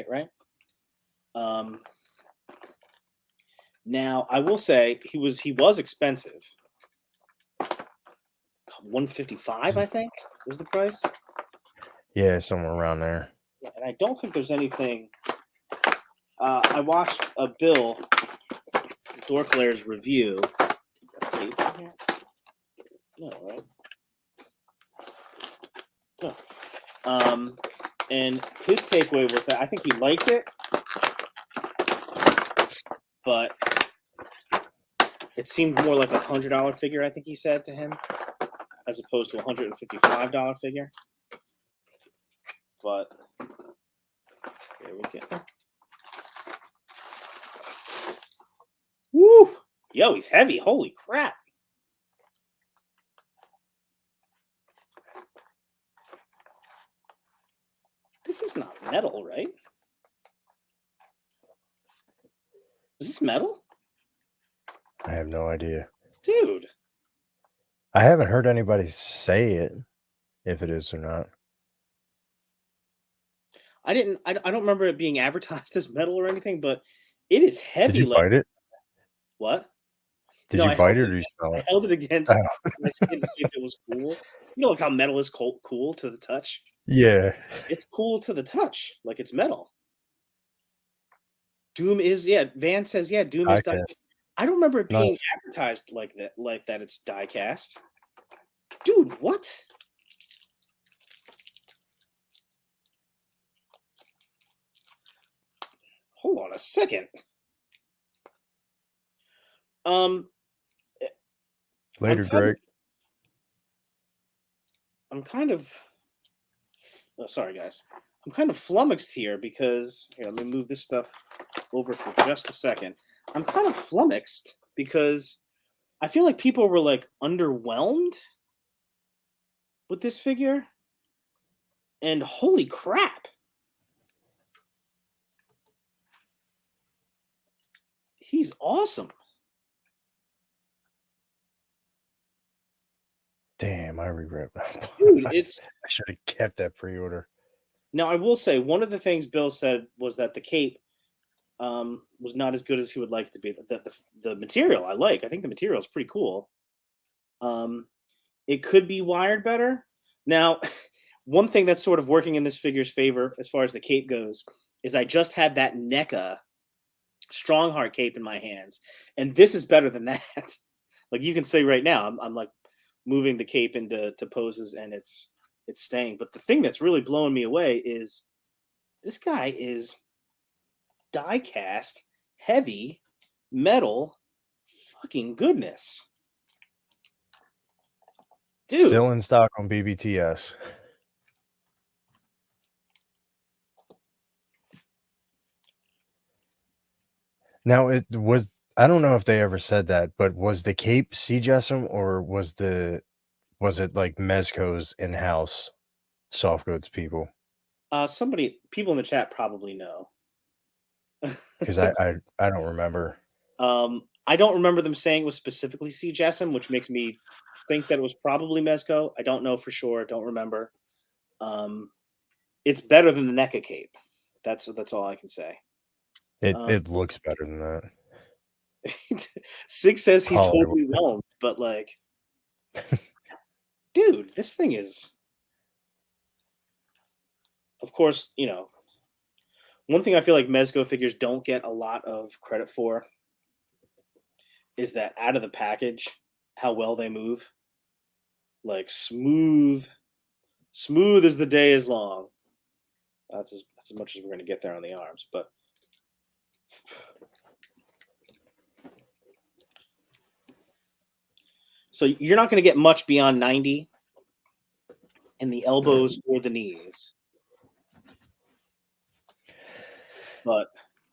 Right? Now I will say he was expensive. $155, I think, was the price. Yeah, somewhere around there. Yeah, and I don't think there's anything. I watched a Bill Dorklair's review. No, right? No. And his takeaway was that I think he liked it, but it seemed more like $100 figure, I think he said to him, as opposed to $155 figure. But there we go. Woo! Yo, he's heavy. Holy crap. This is not metal, right? Is this metal? I have no idea. Dude. I haven't heard anybody say it, if it is or not. I don't remember it being advertised as metal or anything, but it is Did heavy you like bite it? what? Did No, you I bite held it it or you smell I it? held it against Oh, my skin to see if it was cool. You know, like how metal is cool to the touch? yeah. It's cool to the touch, like it's metal. Doom is yeah, Van says, yeah, Doom is die. Diecast. I don't remember it being Nice. advertised like that it's die cast. Dude, what? Hold on a second. Um, I'm Later, kind of Greg. I'm kind of oh, sorry guys. I'm kind of flummoxed here because here, let me move this stuff over for just a second. I'm kind of flummoxed because I feel like people were like underwhelmed with this figure. And holy crap. He's awesome. Damn, I regret that. Dude, I it's should have kept that pre-order. now I will say one of the things Bill said was that the cape was not as good as he would like it to be. The material I like. I think the material is pretty cool. It could be wired better. Now, one thing that's sort of working in this figure's favor as far as the cape goes is I just had that NECA Strongheart cape in my hands, and this is better than that. Like you can say right now, I'm like moving the cape into poses, and it's staying. But the thing that's really blowing me away is this guy is die cast, heavy, metal, fucking goodness. Dude, Still in stock on BBTS. Now it was I don't know if they ever said that, but was the cape CJSM or was it like Mezco's in-house soft goods people? people in the chat probably know. Because I don't remember. I don't remember them saying it was specifically CJSM, which makes me think that it was probably Mezco. I don't know for sure. Don't remember. It's better than the NECA cape. That's all I can say. It looks better than that. Six says he's Hollywood. totally wrong, but like, dude, this thing is. Of course, you know, one thing I feel like Mezco figures don't get a lot of credit for is that out of the package, how well they move. Like smooth as the day is long. That's as much as we're going to get there on the arms, but so you're not going to get much beyond 90 in the elbows or the knees. But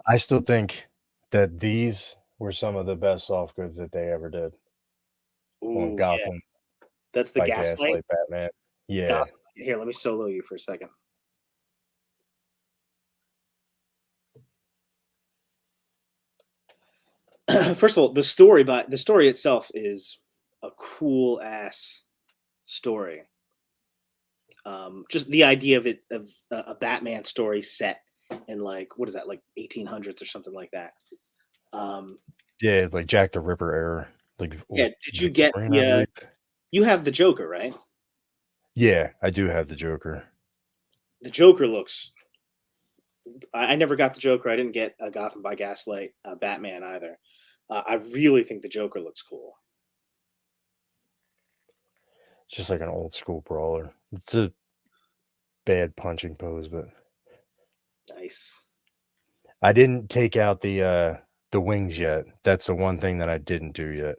I still think that these were some of the best soft goods that they ever did on ooh, yeah, Gotham that's the by Gaslight. Gaslight Batman. Yeah. Gotham. Here, let me solo you for a second. First of all, the story itself is a cool ass story. Just the idea of it of a Batman story set in like what is that, like 1800s or something like that. Yeah, like Jack the Ripper era. Like Yeah, did you get Victorian, I believe. you have the Joker, right? Yeah, I do have the Joker. The Joker looks. I never got the Joker. I didn't get a Gotham by Gaslight Batman either. I really think the Joker looks cool. It's just like an old school brawler. It's a bad punching pose, but Nice. I didn't take out the wings yet. That's the one thing that I didn't do yet.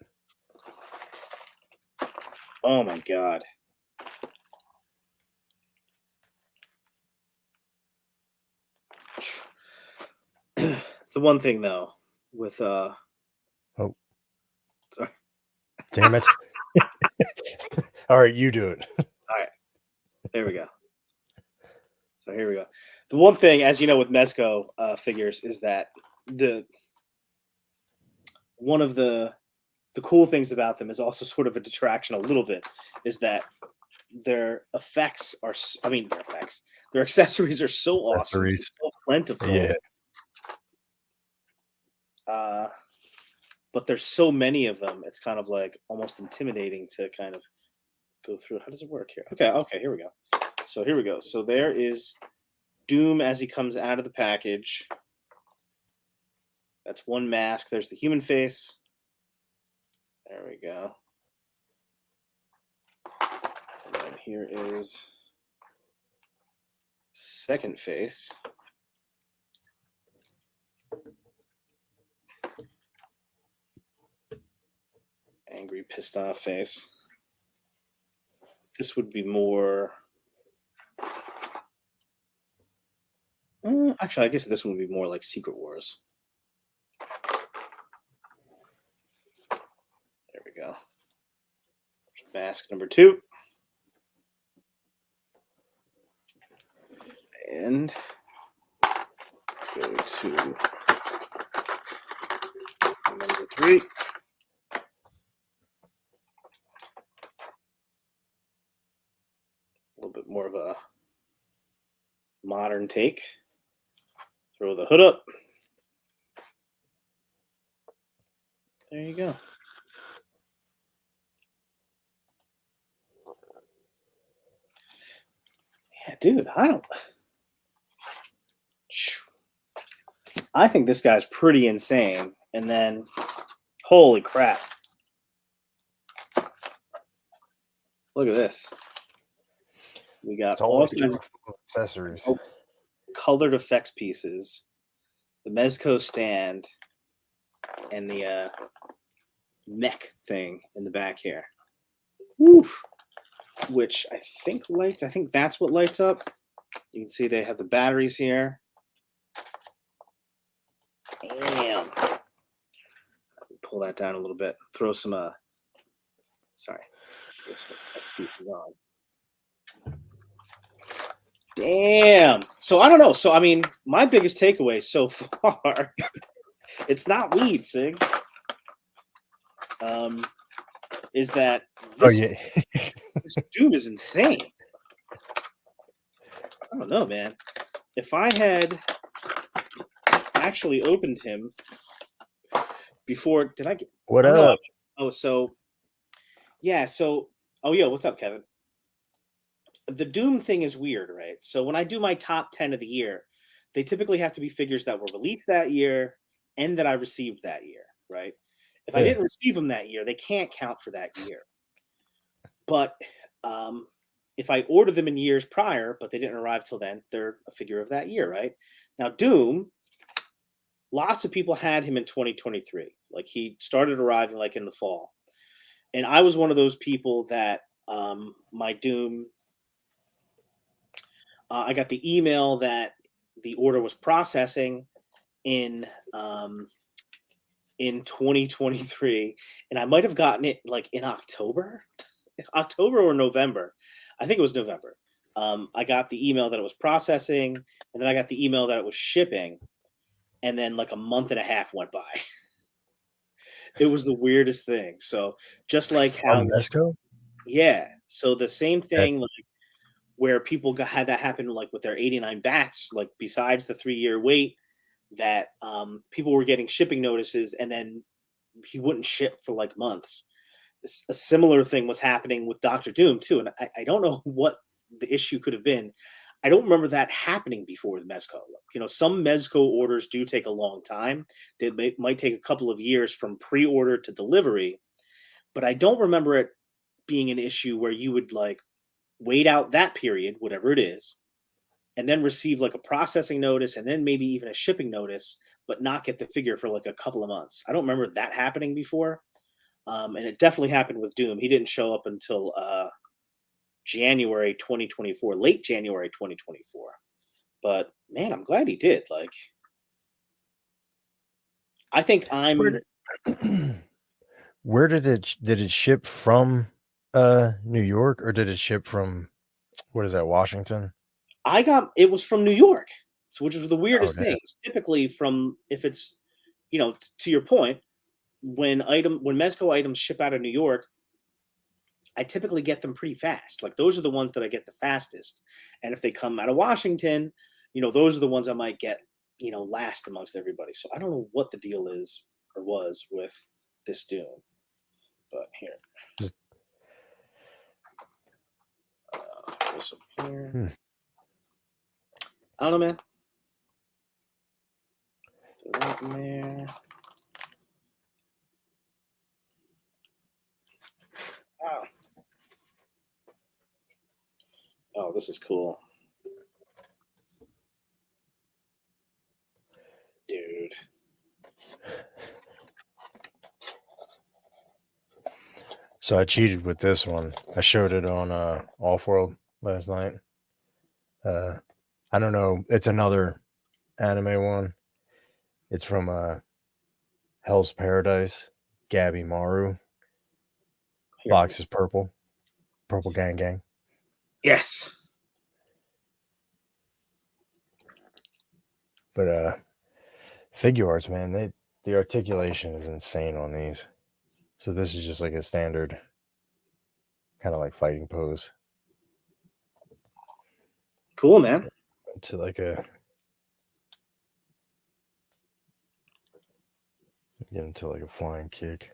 Oh my god. It's the one thing though with Oh, Damn it. All right, you do it. All right. There we go. So here we go. The one thing, as you know, with Mezco figures is that one of the cool things about them is also sort of a detraction a little bit, is that their effects are, their accessories are so awesome, Accessories. so plentiful. Yeah. But there's so many of them, it's kind of like almost intimidating to kind of go through. How does it work here? Okay, here we go. So here we go. So there is Doom as he comes out of the package. That's one mask. There's the human face. There we go. And then here is second face. Angry, pissed off face. This would be more. Actually, I guess this one would be more like Secret Wars. There we go. Mask number 2. And go to number 3. A little bit more of a modern take. Throw the hood up. There you go. Yeah, dude, I think this guy's pretty insane. And then, holy crap. Look at this. We got It's all all kinds of accessories. colored effects pieces, the Mezco stand, and the mech thing in the back here. Woo! Which I think lights. I think that's what lights up. You can see they have the batteries here. Damn. Pull that down a little bit. Throw some sorry. Pieces on. Damn. So I don't know. So I mean, my biggest takeaway so far, it's not weed, Sig. Is that this, this dude is insane. I don't know, man. If I had actually opened him before, did I get what up? Oh, so yeah, so what's up, Kevin? The Doom thing is weird, right? So when I do my top 10 of the year, they typically have to be figures that were released that year and that I received that year, right? If I didn't receive them that year, they can't count for that year. But if I ordered them in years prior, but they didn't arrive till then, they're a figure of that year, right? Now, Doom, lots of people had him in 2023. Like he started arriving like in the fall. And I was one of those people that my Doom, I got the email that the order was processing in 2023, and I might have gotten it like in October or November. I think it was November. I got the email that it was processing, and then I got the email that it was shipping, and then like a month and a half went by. It was the weirdest thing. So just like how Mezco? Yeah. So the same thing, like where people had that happen, like with their 89 bats, like besides the 3-year wait, that people were getting shipping notices and then he wouldn't ship for like months. A similar thing was happening with Dr. Doom too, and I don't know what the issue could have been. I don't remember that happening before the Mezco. You know, some Mezco orders do take a long time. They might take a couple of years from pre-order to delivery, but I don't remember it being an issue where you would like wait out that period, whatever it is, and then receive like a processing notice and then maybe even a shipping notice, but not get the figure for like a couple of months. I don't remember that happening before. And it definitely happened with Doom. He didn't show up until January 2024, late January 2024. But man, I'm glad he did. Like, I think I'm. Where did it ship from? New York, or did it ship from what is that, Washington? It was from New York, so which was the Oh, weirdest damn. thing. Typically, from if it's to your point, when Mezco items ship out of New York, I typically get them pretty fast. Like those are the ones that I get the fastest. And if they come out of Washington, those are the ones I might get, last amongst everybody. So I don't know what the deal is or was with this Doom. But here. Just- This up here. Hmm. I don't know, man. Do that in there. Oh. Oh, this is cool. Dude. So I cheated with this one. I showed it on Offworld last night. I don't know. It's another anime one. It's from Hell's Paradise. Gabby Maru. Here it Box is is. purple. Purple gang gang. Yes. But figure arts, man, the articulation is insane on these. So this is just like a standard kind of like fighting pose Cool, man. to like a get into like a flying kick.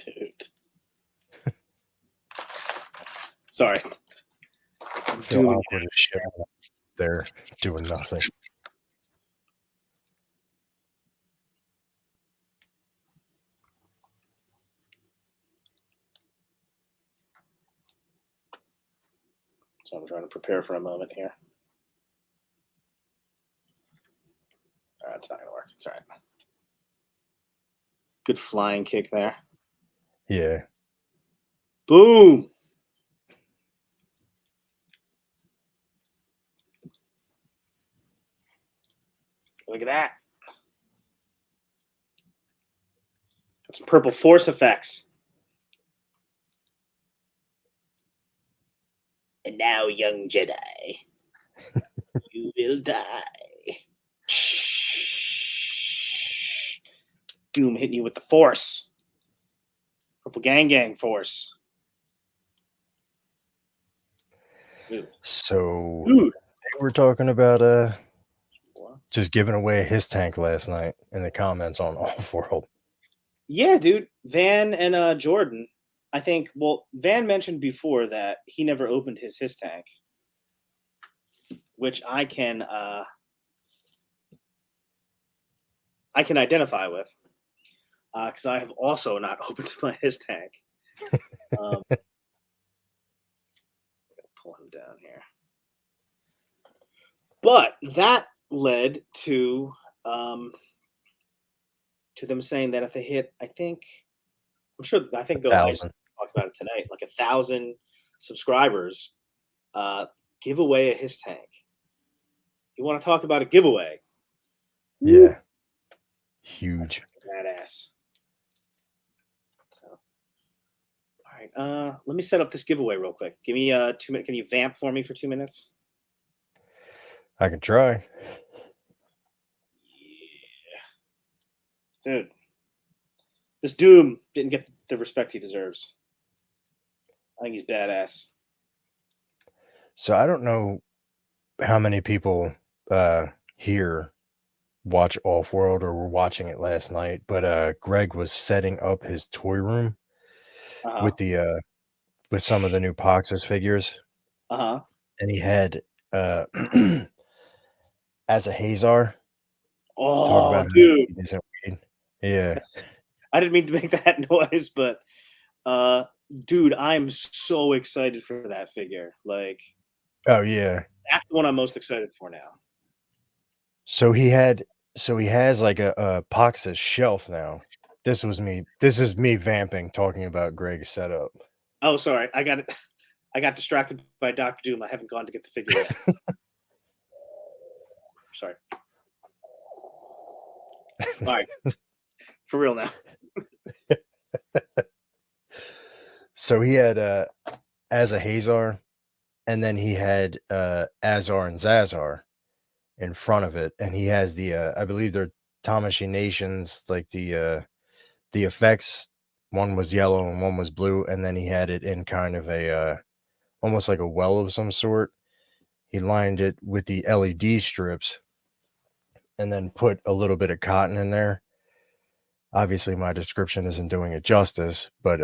Dude. Sorry. I feel awkward as shit there doing nothing. So I'm trying to prepare for a moment here. All right, it's not gonna work. It's all right. Good flying kick there. Yeah. Boom. Look at that. Got some purple force effects. And now, young Jedi, you will die. Doom hitting you with the force. Purple gang gang force. Dude. So Dude. they were talking about What? just giving away his tank last night in the comments on Offworld. Yeah, dude. Van and Jordan. I think. Well, Van mentioned before that he never opened his tank, which I can identify with because I have also not opened my tank. Pull him down here, but that led to them saying that if they hit, I think they'll I just 1,000. talk about it tonight, like 1,000 subscribers, give away a tank. You want to talk about a giveaway? Yeah. Huge. Badass. So, all right. Let me set up this giveaway real quick. Give me 2 minutes. Can you vamp for me for 2 minutes? I can try. Yeah. Dude. This Doom didn't get the respect he deserves. I think he's badass. So I don't know how many people here watch Offworld or were watching it last night, but Greg was setting up his toy room with the with some of the new Poxus figures. And he had as a Hazar. Talk Oh, about dude. he isn't weed. Yeah. I didn't mean to make that noise, but dude, I'm so excited for that figure. Like, Oh yeah. that's the one I'm most excited for now. So he has like a Poxus shelf now. This is me vamping, talking about Greg's setup. Oh, sorry. I got distracted by Dr. Doom. I haven't gone to get the figure yet. Sorry. All right. For real now. So he had as a Hazar, and then he had Azar and Zazar in front of it, and he has the I believe they're Tamashii Nations, like the effects. One was yellow and one was blue, and then he had it in kind of a almost like a well of some sort. He lined it with the LED strips and then put a little bit of cotton in there. Obviously, my description isn't doing it justice, but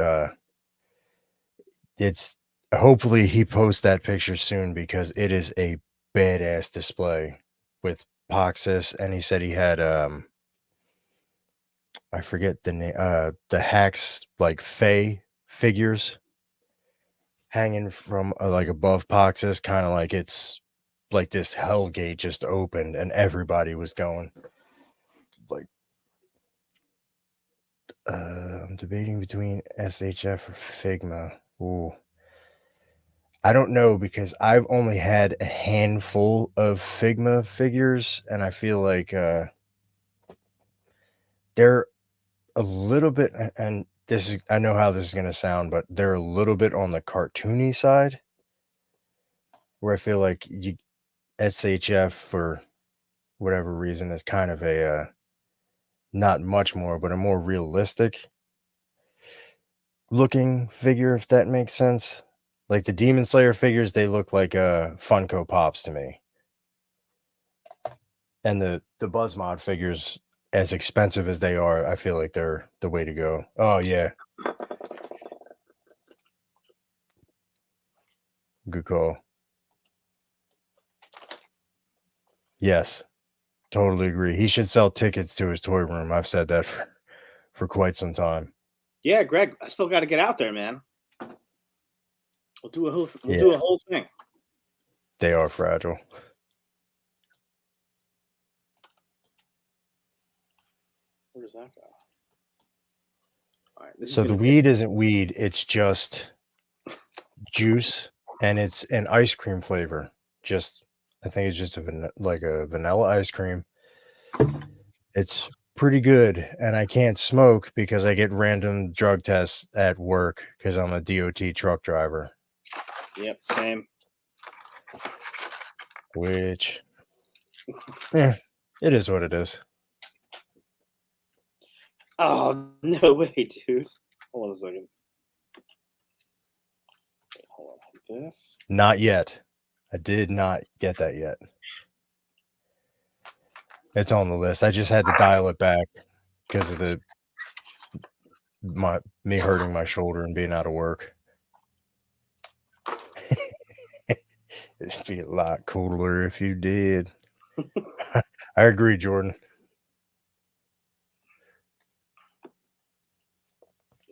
it's hopefully he posts that picture soon because it is a badass display with Poxis, and he said he had I forget the name the hacks like Fey figures hanging from like above Poxis, kind of like it's like this hell gate just opened and everybody was going like I'm debating between SHF or Figma. Ooh. I don't know because I've only had a handful of Figma figures, and I feel like they're a little bit, and this is, I know how this is going to sound, but they're a little bit on the cartoony side, where I feel like SHF for whatever reason is kind of a not much more, but a more realistic looking figure, if that makes sense. Like the Demon Slayer figures, they look like Funko Pops to me. And the Buzzmod figures, as expensive as they are, I feel like they're the way to go. Oh yeah. Good call. Yes. Totally agree. He should sell tickets to his toy room. I've said that for quite some time. Yeah, Greg, I still got to get out there, man. We'll do a whole thing. They are fragile. Where does that go? All right. So the weed isn't weed. It's just juice, and it's an ice cream flavor. Just, I think it's just like a vanilla ice cream. It's pretty good, and I can't smoke because I get random drug tests at work because I'm a DOT truck driver. Yep, same. Which, it is what it is. Oh, no way, dude. Hold on a second. Hold on. This? Not yet. I did not get that yet. It's on the list. I just had to dial it back because of me hurting my shoulder and being out of work. It'd be a lot cooler if you did. I agree, Jordan.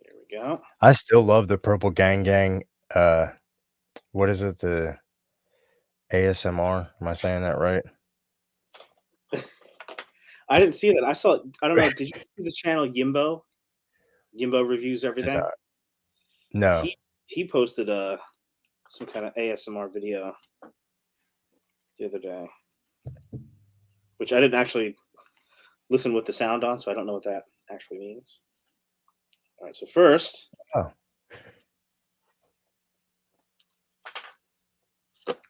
There we go. I still love the Purple Gang Gang. What is it? The ASMR? Am I saying that right? I didn't see that. I saw. I don't know. Did you see the channel Yimbo? Yimbo reviews everything. No. He posted some kind of ASMR video the other day, which I didn't actually listen with the sound on, so I don't know what that actually means. All right. So first. Oh.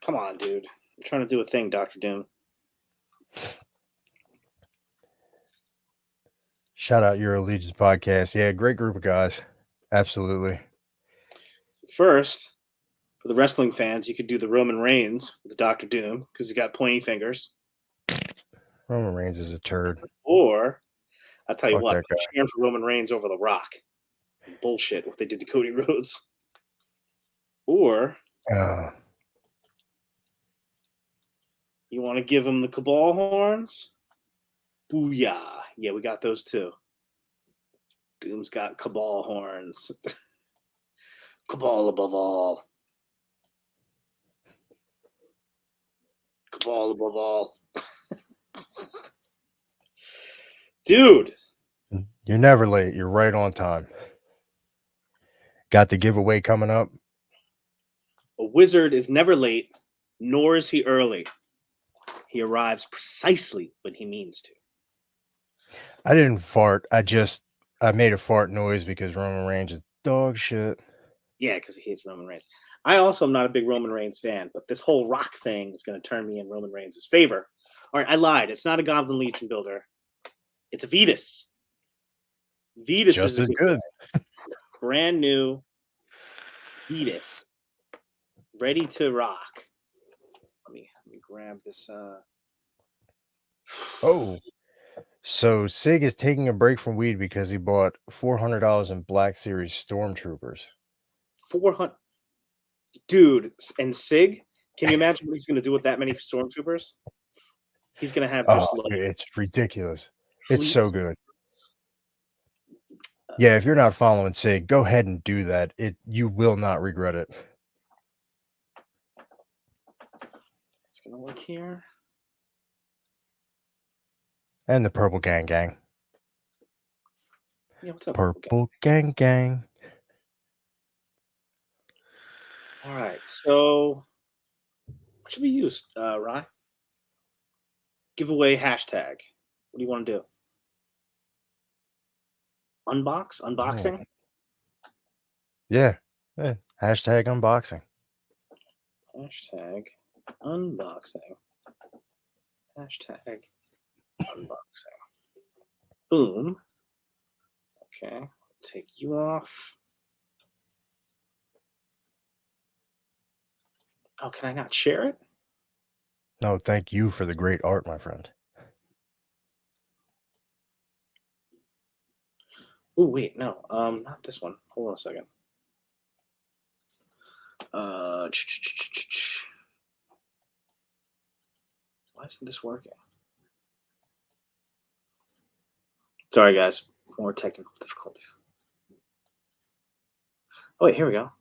Come on, dude. I'm trying to do a thing, Dr. Doom. Shout out Your Allegiance podcast. Yeah, great group of guys. Absolutely. First, for the wrestling fans, you could do the Roman Reigns with Dr. Doom because he's got pointy fingers. Roman Reigns is a turd. Or, I'll tell you Fuck what, that guy. I'm cheering for Roman Reigns over The Rock. Bullshit, what they did to Cody Rhodes. Or, you want to give him the Cabal horns? Booyah. Yeah, we got those too. Doom's got Cabal horns. Cabal above all. Cabal above all. Dude. You're never late. You're right on time. Got the giveaway coming up. A wizard is never late, nor is he early. He arrives precisely when he means to. I didn't fart. I just I made a fart noise because Roman Reigns is dog shit. Yeah, because he hates Roman Reigns. I also am not a big Roman Reigns fan, but this whole Rock thing is going to turn me in Roman Reigns' favor. All right, I lied. It's not a Goblin Legion builder. It's a Vetus. Vetus Just is a as good good. brand new Vetus, ready to rock. Let me grab this. Oh, so Sig is taking a break from weed because he bought $400 in Black Series Stormtroopers. 400, dude, and Sig. Can you imagine what he's going to do with that many stormtroopers? He's going to have Oh, just like it's ridiculous. It's so fleets. good. Yeah, if you're not following Sig, go ahead and do that. You will not regret it. It's going to work here. And the Purple Gang Gang. Yeah, what's up, Purple Gang Gang. All right, so what should we use, Ryan? Giveaway hashtag. What do you want to do? Unboxing? Yeah. Hashtag unboxing. Hashtag unboxing. Hashtag unboxing. Boom. Okay, take you off. Oh, can I not share it? No, thank you for the great art, my friend. Oh, wait, no, not this one. Hold on a second. Why isn't this working? Sorry, guys. More technical difficulties. Oh, wait, here we go.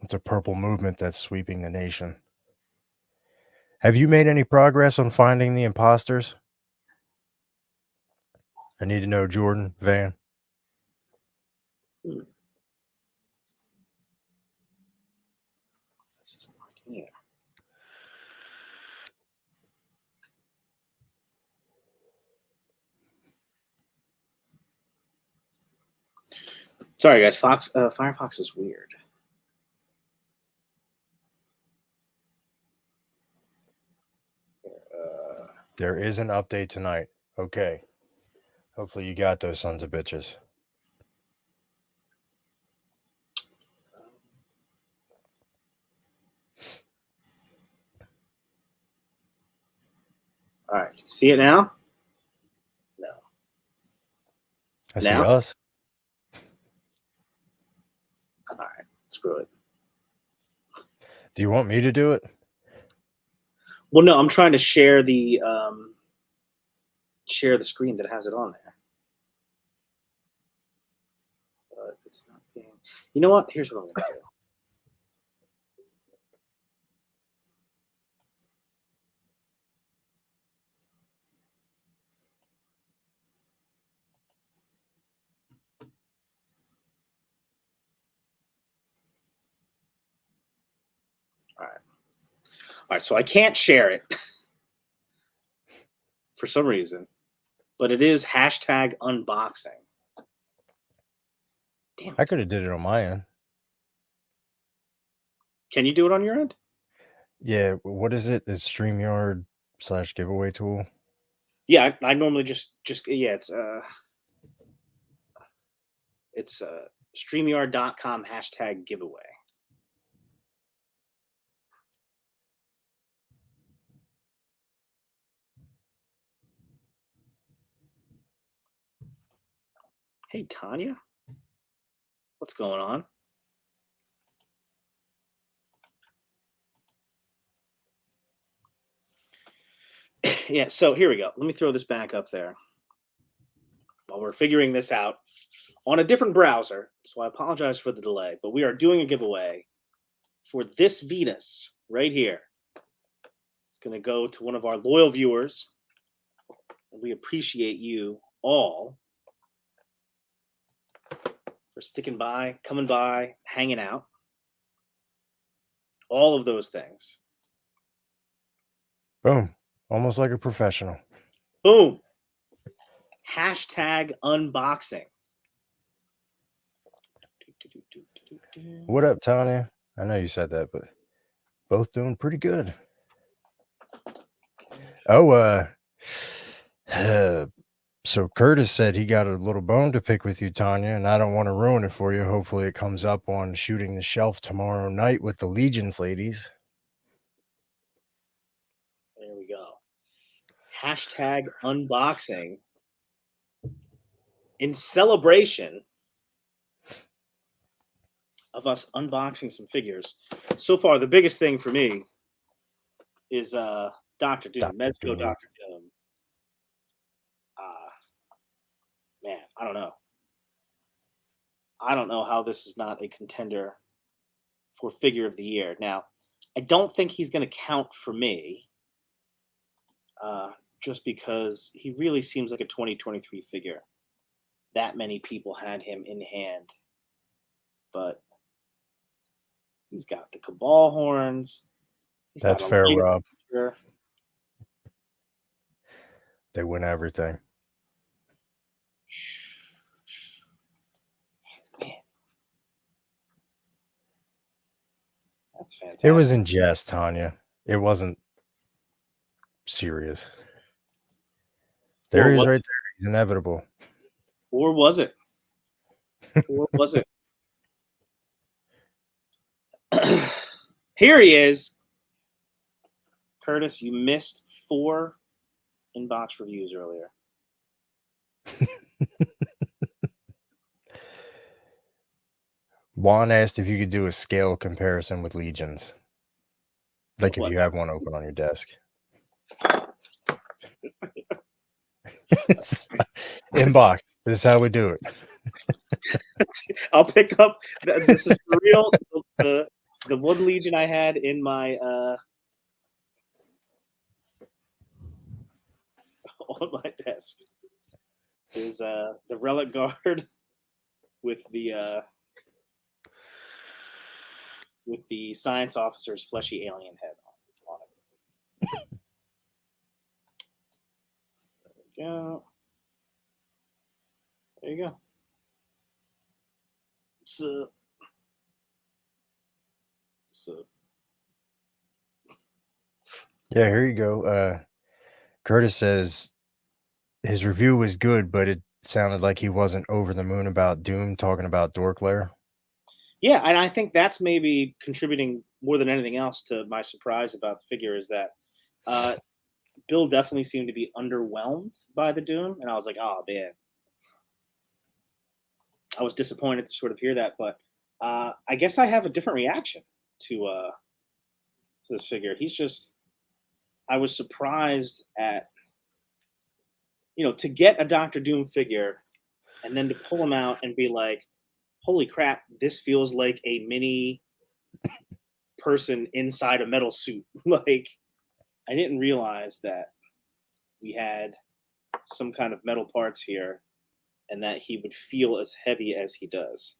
It's a purple movement that's sweeping the nation. Have you made any progress on finding the imposters? I need to know, Jordan, Van. This isn't working either. Sorry, guys. Firefox is weird. There is an update tonight. Okay. Hopefully you got those sons of bitches. All right. See it now? No. I see Now? us. All right. Screw it. Do you want me to do it? Well, no, I'm trying to share the screen that has it on there. But it's not being. You know what? Here's what I'm going to do. All right. So I can't share it for some reason, but it is hashtag unboxing. Damn I it. could have did it on my end. Can you do it on your end? Yeah. What is it? It's StreamYard / giveaway tool. Yeah, I normally just yeah, it's StreamYard.com hashtag giveaway. Hey, Tanya, what's going on? Yeah, so here we go. Let me throw this back up there while we're figuring this out on a different browser. So I apologize for the delay, but we are doing a giveaway for this Venus right here. It's going to go to one of our loyal viewers. And we appreciate you all for sticking by, coming by, hanging out. All of those things. Boom. Almost like a professional. Boom. Hashtag unboxing. What up, Tanya? I know you said that, but both doing pretty good. Oh, so Curtis said he got a little bone to pick with you, Tanya, and I don't want to ruin it for you. Hopefully it comes up on Shooting the Shelf tomorrow night with the Legions ladies. There we go. Hashtag unboxing. In celebration of us unboxing some figures. So far, the biggest thing for me is Dr. Doom. Mezco Dr. Doom. Man, I don't know. I don't know how this is not a contender for figure of the year. Now, I don't think he's going to count for me, just because he really seems like a 2023 figure. That many people had him in hand, but he's got the Cabal horns. That's fair, Rob. They win everything. Man. That's fantastic. It was in jest, Tanya. It wasn't serious. There he is right there. He's inevitable. Or was it? Or was it? Here he is. Curtis, you missed 4 inbox reviews earlier. Juan asked if you could do a scale comparison with Legions. Like if What? you have one open on your desk. Inbox. This is how we do it. I'll pick up. This is for real. The one Legion I had in my on my desk is the Relic Guard with the science officer's fleshy alien head on it. There we go. There you go. So yeah, here you go. Curtis says his review was good, but it sounded like he wasn't over the moon about Doom talking about Dork Lair. Yeah, and I think that's maybe contributing more than anything else to my surprise about the figure is that Bill definitely seemed to be underwhelmed by the Doom, and I was like, oh man. I was disappointed to sort of hear that, but I guess I have a different reaction to this figure. I was surprised at, to get a Dr. Doom figure and then to pull him out and be like, holy crap, this feels like a mini person inside a metal suit. Like, I didn't realize that we had some kind of metal parts here and that he would feel as heavy as he does.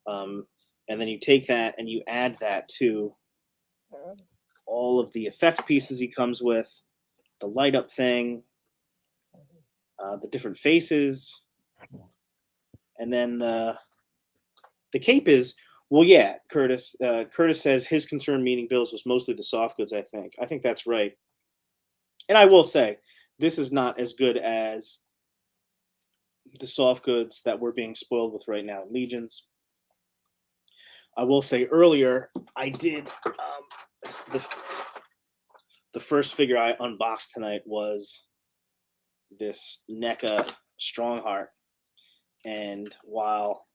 And then you take that and you add that to all of the effects pieces he comes with, the light up thing, the different faces, and then the cape is, well, yeah, Curtis. Curtis says his concern, meaning Bill's, was mostly the soft goods, I think that's right. And I will say, this is not as good as the soft goods that we're being spoiled with right now in Legions. I will say earlier, I did the first figure I unboxed tonight was this NECA Strongheart. And while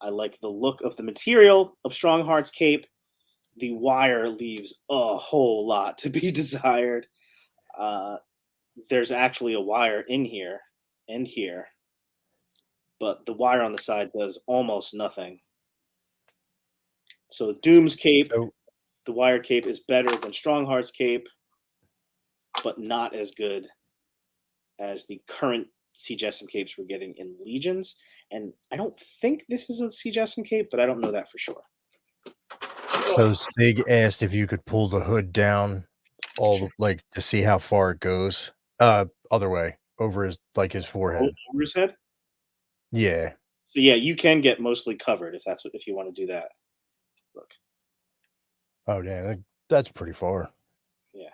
I like the look of the material of Strongheart's cape, the wire leaves a whole lot to be desired. There's actually a wire in here and here, but the wire on the side does almost nothing. So Doom's cape, the wire cape, is better than Strongheart's cape, but not as good as the current CJSM capes we're getting in Legions. And I don't think this is a CJSM cape, but I don't know that for sure. So Stig asked if you could pull the hood down to see how far it goes. Other way. over his forehead. Over his head. Yeah. So yeah, you can get mostly covered if you want to do that. Look, Oh damn, that's pretty far. yeah,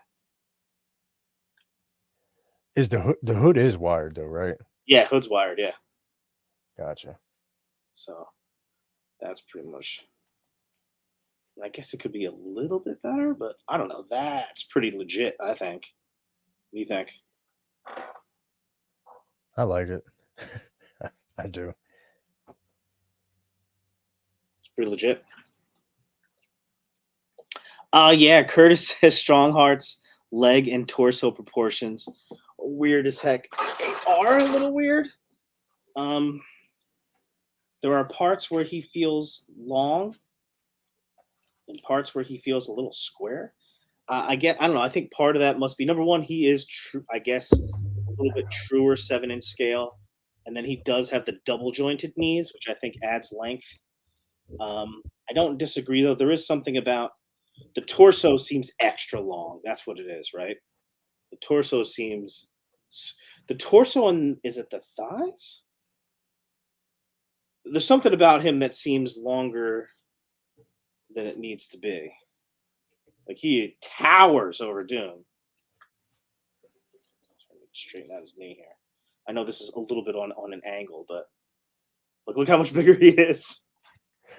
Is the hood is wired though, right? yeah, hood's wired, yeah. Gotcha. So that's pretty much. I guess it could be a little bit better, but I don't know. That's pretty legit, I think. What do you think? I like it. I do. It's pretty legit. Yeah, Curtis says Strong Heart's leg and torso proportions weird as heck. They are a little weird. Um, there are parts where he feels long and parts where he feels a little square. I don't know. I think part of that must be number one. He is true. I guess a little bit truer 7-inch scale, and then he does have the double jointed knees, which I think adds length. I don't disagree though. There is something about the torso seems extra long. That's what it is, right? The torso seems. The torso on is it the thighs? There's something about him that seems longer than it needs to be. Like he towers over Doom. Straighten out his knee here. I know this is a little bit on an angle, but look how much bigger he is.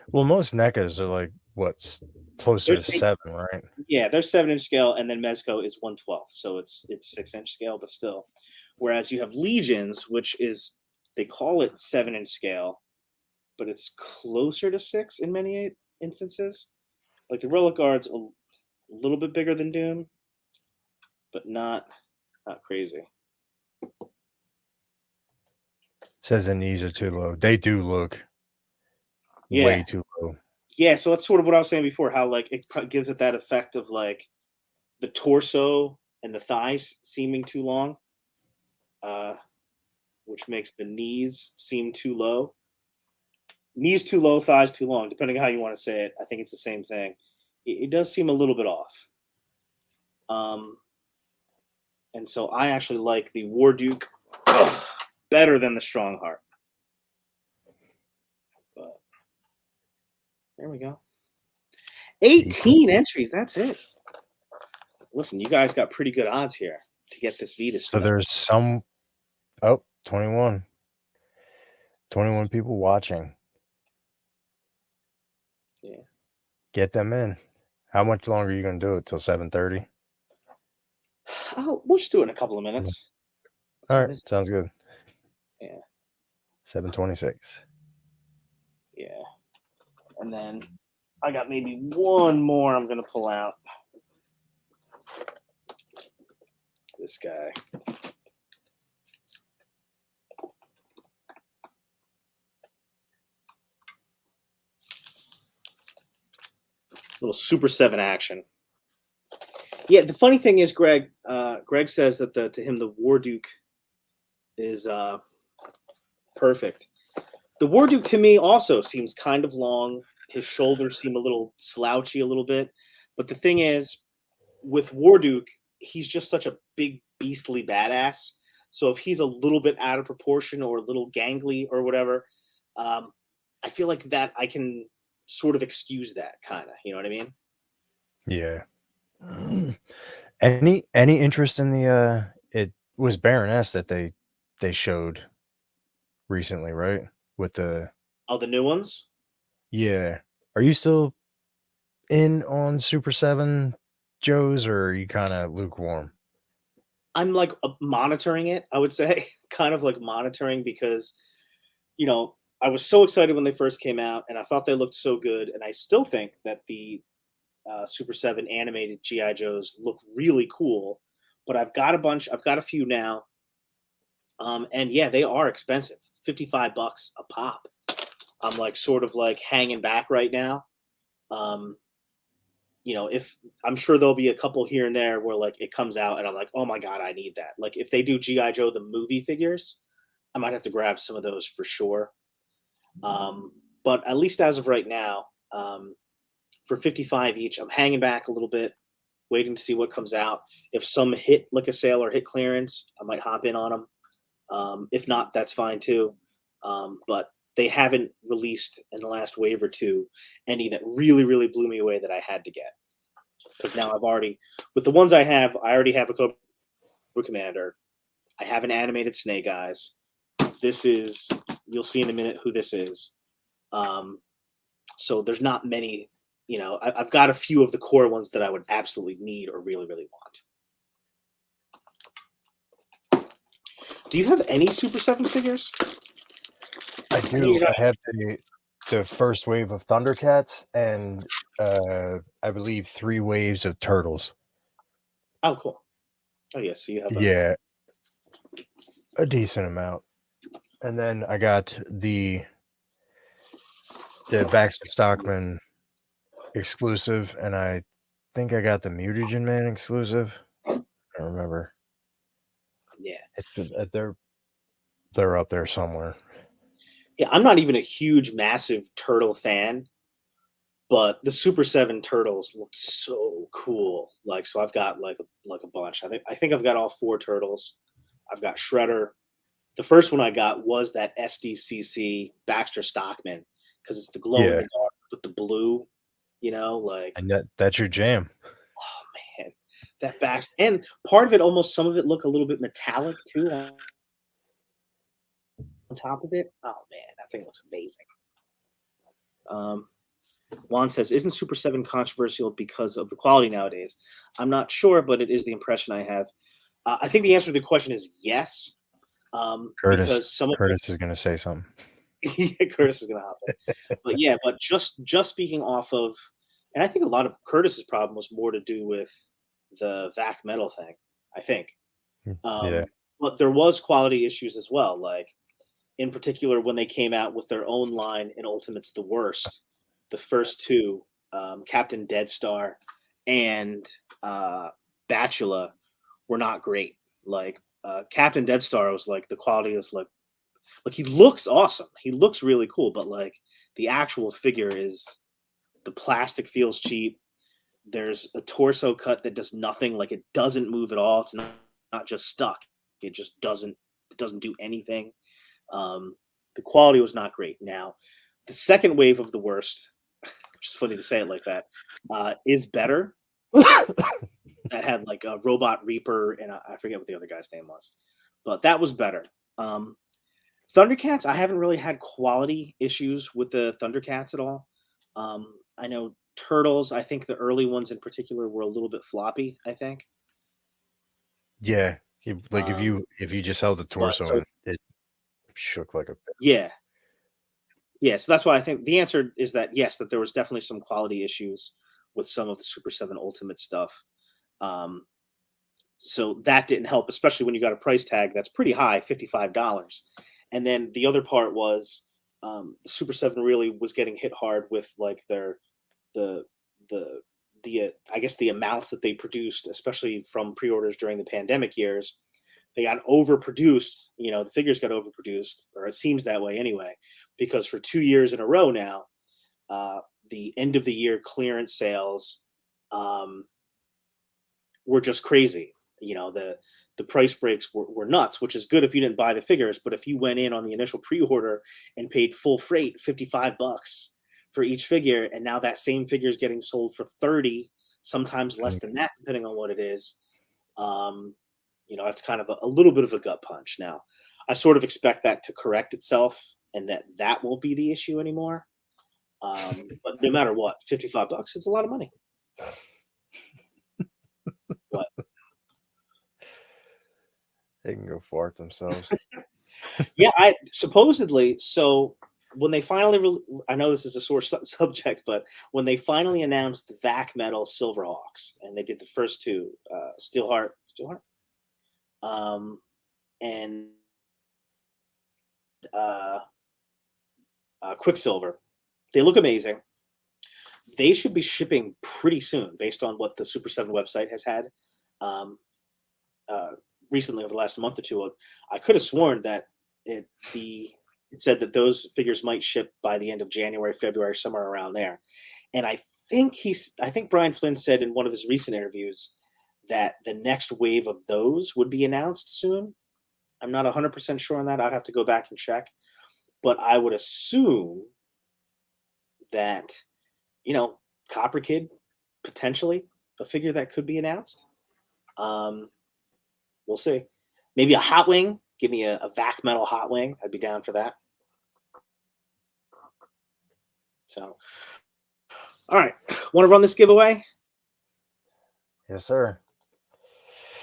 Well, most NECAs are like what's closer to 7, right? Yeah, they're 7-inch scale, and then Mezco is 1/12, so it's 6-inch scale, but still. Whereas you have Legions, which is they call it 7-inch scale, but it's closer to 6 in many instances. Like the Relic Guard's a little bit bigger than Doom, but not crazy. Says the knees are too low. They do look Yeah. way too low. Yeah, so that's sort of what I was saying before, how like it gives it that effect of like the torso and the thighs seeming too long, which makes the knees seem too low. Knees too low, thighs too long, depending on how you want to say it. I think it's the same thing. It does seem a little bit off. And so I actually like the War Duke better than the Strongheart. But there we go. 18 entries. That's it. Listen, you guys got pretty good odds here to get this Vita. So there's some. Oh, 21. 21 people watching. Yeah. Get them in. How much longer are you going to do it? Till 7:30? We'll just do it in a couple of minutes. All right. Sounds good. Yeah. 7:26. Yeah. And then I got maybe one more I'm going to pull out. This guy. Little Super 7 action. Yeah, the funny thing is, Greg says that to him the War Duke is perfect. The War Duke to me also seems kind of long. His shoulders seem a little slouchy a little bit. But the thing is, with War Duke, he's just such a big, beastly badass. So if he's a little bit out of proportion or a little gangly or whatever, I feel like that I can sort of excuse that kind of. You know what I mean? Yeah. Any interest in the it was Baroness that they showed recently, right? With the the new ones? Yeah. Are you still in on Super 7 Joes, or are you kind of lukewarm? I'm like monitoring it, I would say, kind of like monitoring because, you know, I was so excited when they first came out and I thought they looked so good. And I still think that the Super 7 animated G.I. Joes look really cool. But I've got a few now. And yeah, they are expensive. $55 a pop. I'm like sort of like hanging back right now. You know, if I'm sure there'll be a couple here and there where like it comes out and I'm like, oh my God, I need that. Like if they do G.I. Joe, the movie figures, I might have to grab some of those for sure. But at least as of right now, for 55 each, I'm hanging back a little bit, waiting to see what comes out. If some hit like a sale or hit clearance, I might hop in on them. If not, that's fine too. But they haven't released in the last wave or two any that really, really blew me away that I had to get. Because now with the ones I already have a Cobra Commander. I have an animated Snake Eyes. You'll see in a minute who this is. So there's not many, I've got a few of the core ones that I would absolutely need or really, really want. Do you have any Super 7 figures? I do. I have the first wave of Thundercats and I believe 3 waves of Turtles. Oh, cool. Oh, yeah. So you have a decent amount. And then I got the Baxter Stockman exclusive, and I think I got the Mutagen Man exclusive. I don't remember. Yeah. They're up there somewhere. Yeah, I'm not even a huge, massive turtle fan, but the Super 7 turtles look so cool. Like, so I've got like a bunch. I think I've got all 4 turtles. I've got Shredder. The first one I got was that SDCC Baxter Stockman because it's the glow in the dark with the blue, And that's your jam. Oh man, that Baxter, and part of it, almost some of it look a little bit metallic too on top of it. Oh man, that thing looks amazing. Juan says, "Isn't Super 7 controversial because of the quality nowadays?" I'm not sure, but it is the impression I have. I think the answer to the question is yes. Curtis is going to say something. Yeah, Curtis is going to hop in. But yeah, but just speaking off of, and I think a lot of Curtis's problem was more to do with the VAC metal thing, I think. Yeah. But there was quality issues as well. Like, in particular, when they came out with their own line in Ultimates the Worst, the first 2, Captain Deadstar and Bacula, were not great. Like, Captain Deadstar was like, the quality was like he looks awesome. He looks really cool, but like the actual figure the plastic feels cheap. There's a torso cut that does nothing. Like, it doesn't move at all. It's not just stuck. It just doesn't do anything. The quality was not great. Now, the second wave of the worst, which is funny to say it like that, is better. That had like a Robot Reaper and I forget what the other guy's name was, but that was better. Thundercats, I haven't really had quality issues with the Thundercats at all. I know Turtles, I think the early ones in particular were a little bit floppy, I think. Yeah. If you just held the torso and it shook like a... Yeah. Yeah, so that's why I think the answer is that yes, that there was definitely some quality issues with some of the Super 7 Ultimate stuff. So that didn't help, especially when you got a price tag that's pretty high, $55. And then the other part was the Super 7 really was getting hit hard with like the I guess the amounts that they produced, especially from pre-orders during the pandemic years. They got overproduced. The figures got overproduced, or it seems that way anyway, because for 2 years in a row now, the end of the year clearance sales were just crazy. The price breaks were nuts, which is good if you didn't buy the figures. But if you went in on the initial pre-order and paid full freight, $55 for each figure, and now that same figure is getting sold for 30, sometimes less than that, depending on what it is. It's kind of a little bit of a gut punch. Now, I sort of expect that to correct itself and that won't be the issue anymore. But no matter what, $55, it's a lot of money. What? They can go fart themselves. Yeah, supposedly. So when they finally, I know this is a sore subject, but when they finally announced the VAC Metal Silverhawks, and they did the first 2, Steelheart, and Quicksilver, they look amazing. They should be shipping pretty soon, based on what the Super 7 website has had recently over the last month or two. I could have sworn that it said that those figures might ship by the end of January, February, somewhere around there. And I think Brian Flynn said in one of his recent interviews that the next wave of those would be announced soon. I'm not 100% sure on that. I'd have to go back and check. But I would assume that, Copper Kid, potentially a figure that could be announced. We'll see. Maybe a Hot Wing. Give me a Vac Metal Hot Wing. I'd be down for that. So, all right. Want to run this giveaway? Yes, sir.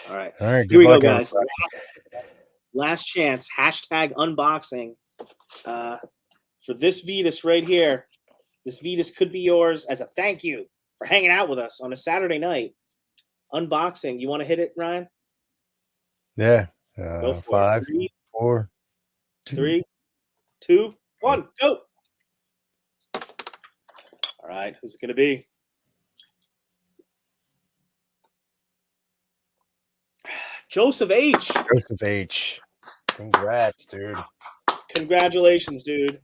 All right. All right. Here Good we go, luck, guys. everybody. Last chance. Hashtag unboxing. For this Vetus right here. This Vetus could be yours as a thank you for hanging out with us on a Saturday night. Unboxing. You want to hit it, Ryan? Yeah. Go for 5, it. 3, 4, 2. 3, 2, 1. Go. All right. Who's it going to be? Joseph H. Joseph H. Congrats, dude. Congratulations, dude.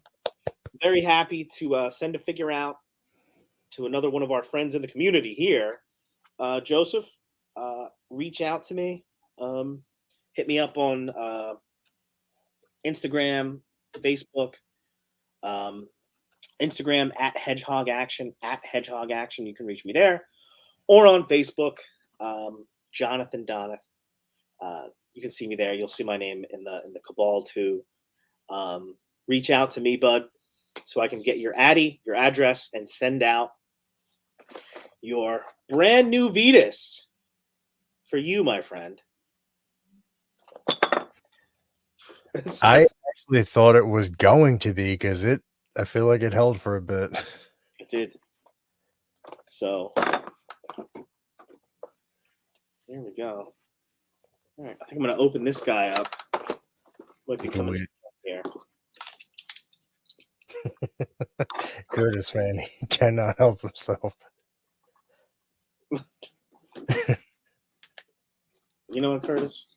Very happy to send a figure out to another one of our friends in the community here. Joseph, reach out to me. Hit me up on Instagram, Facebook, Instagram at Hedgehog Action, You can reach me there. Or on Facebook, Jonathan Donath. You can see me there. You'll see my name in the cabal too. Reach out to me, bud, so I can get your Addy, your address, and send out your brand new Vetus for you, my friend. I actually thought it was going to be because I feel like it held for a bit. It did. So here we go. All right, I think I'm going to open this guy up. Might be coming here. Curtis, man, he cannot help himself. You know what, Curtis?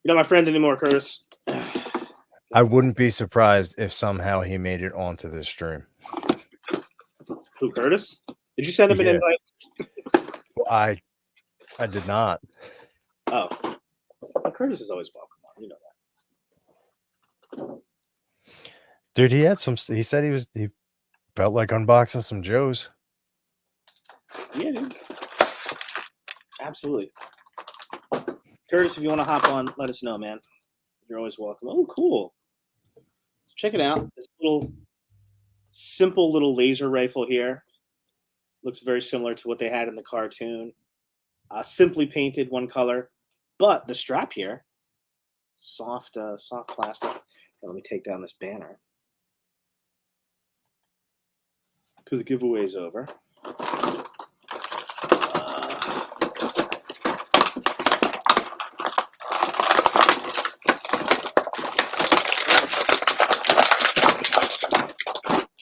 You're not my friend anymore, Curtis. I wouldn't be surprised if somehow he made it onto this stream. Who, Curtis? Did you send him an invite? I did not. Oh. Well, Curtis is always welcome on. You know that. Dude, he said he felt like unboxing some Joes. Yeah, dude. Absolutely. Curtis, if you want to hop on, let us know, man. You're always welcome. Oh, cool. So check it out. This simple little laser rifle here. Looks very similar to what they had in the cartoon. Simply painted one color. But the strap here, soft plastic. Now, let me take down this banner, because the giveaway is over.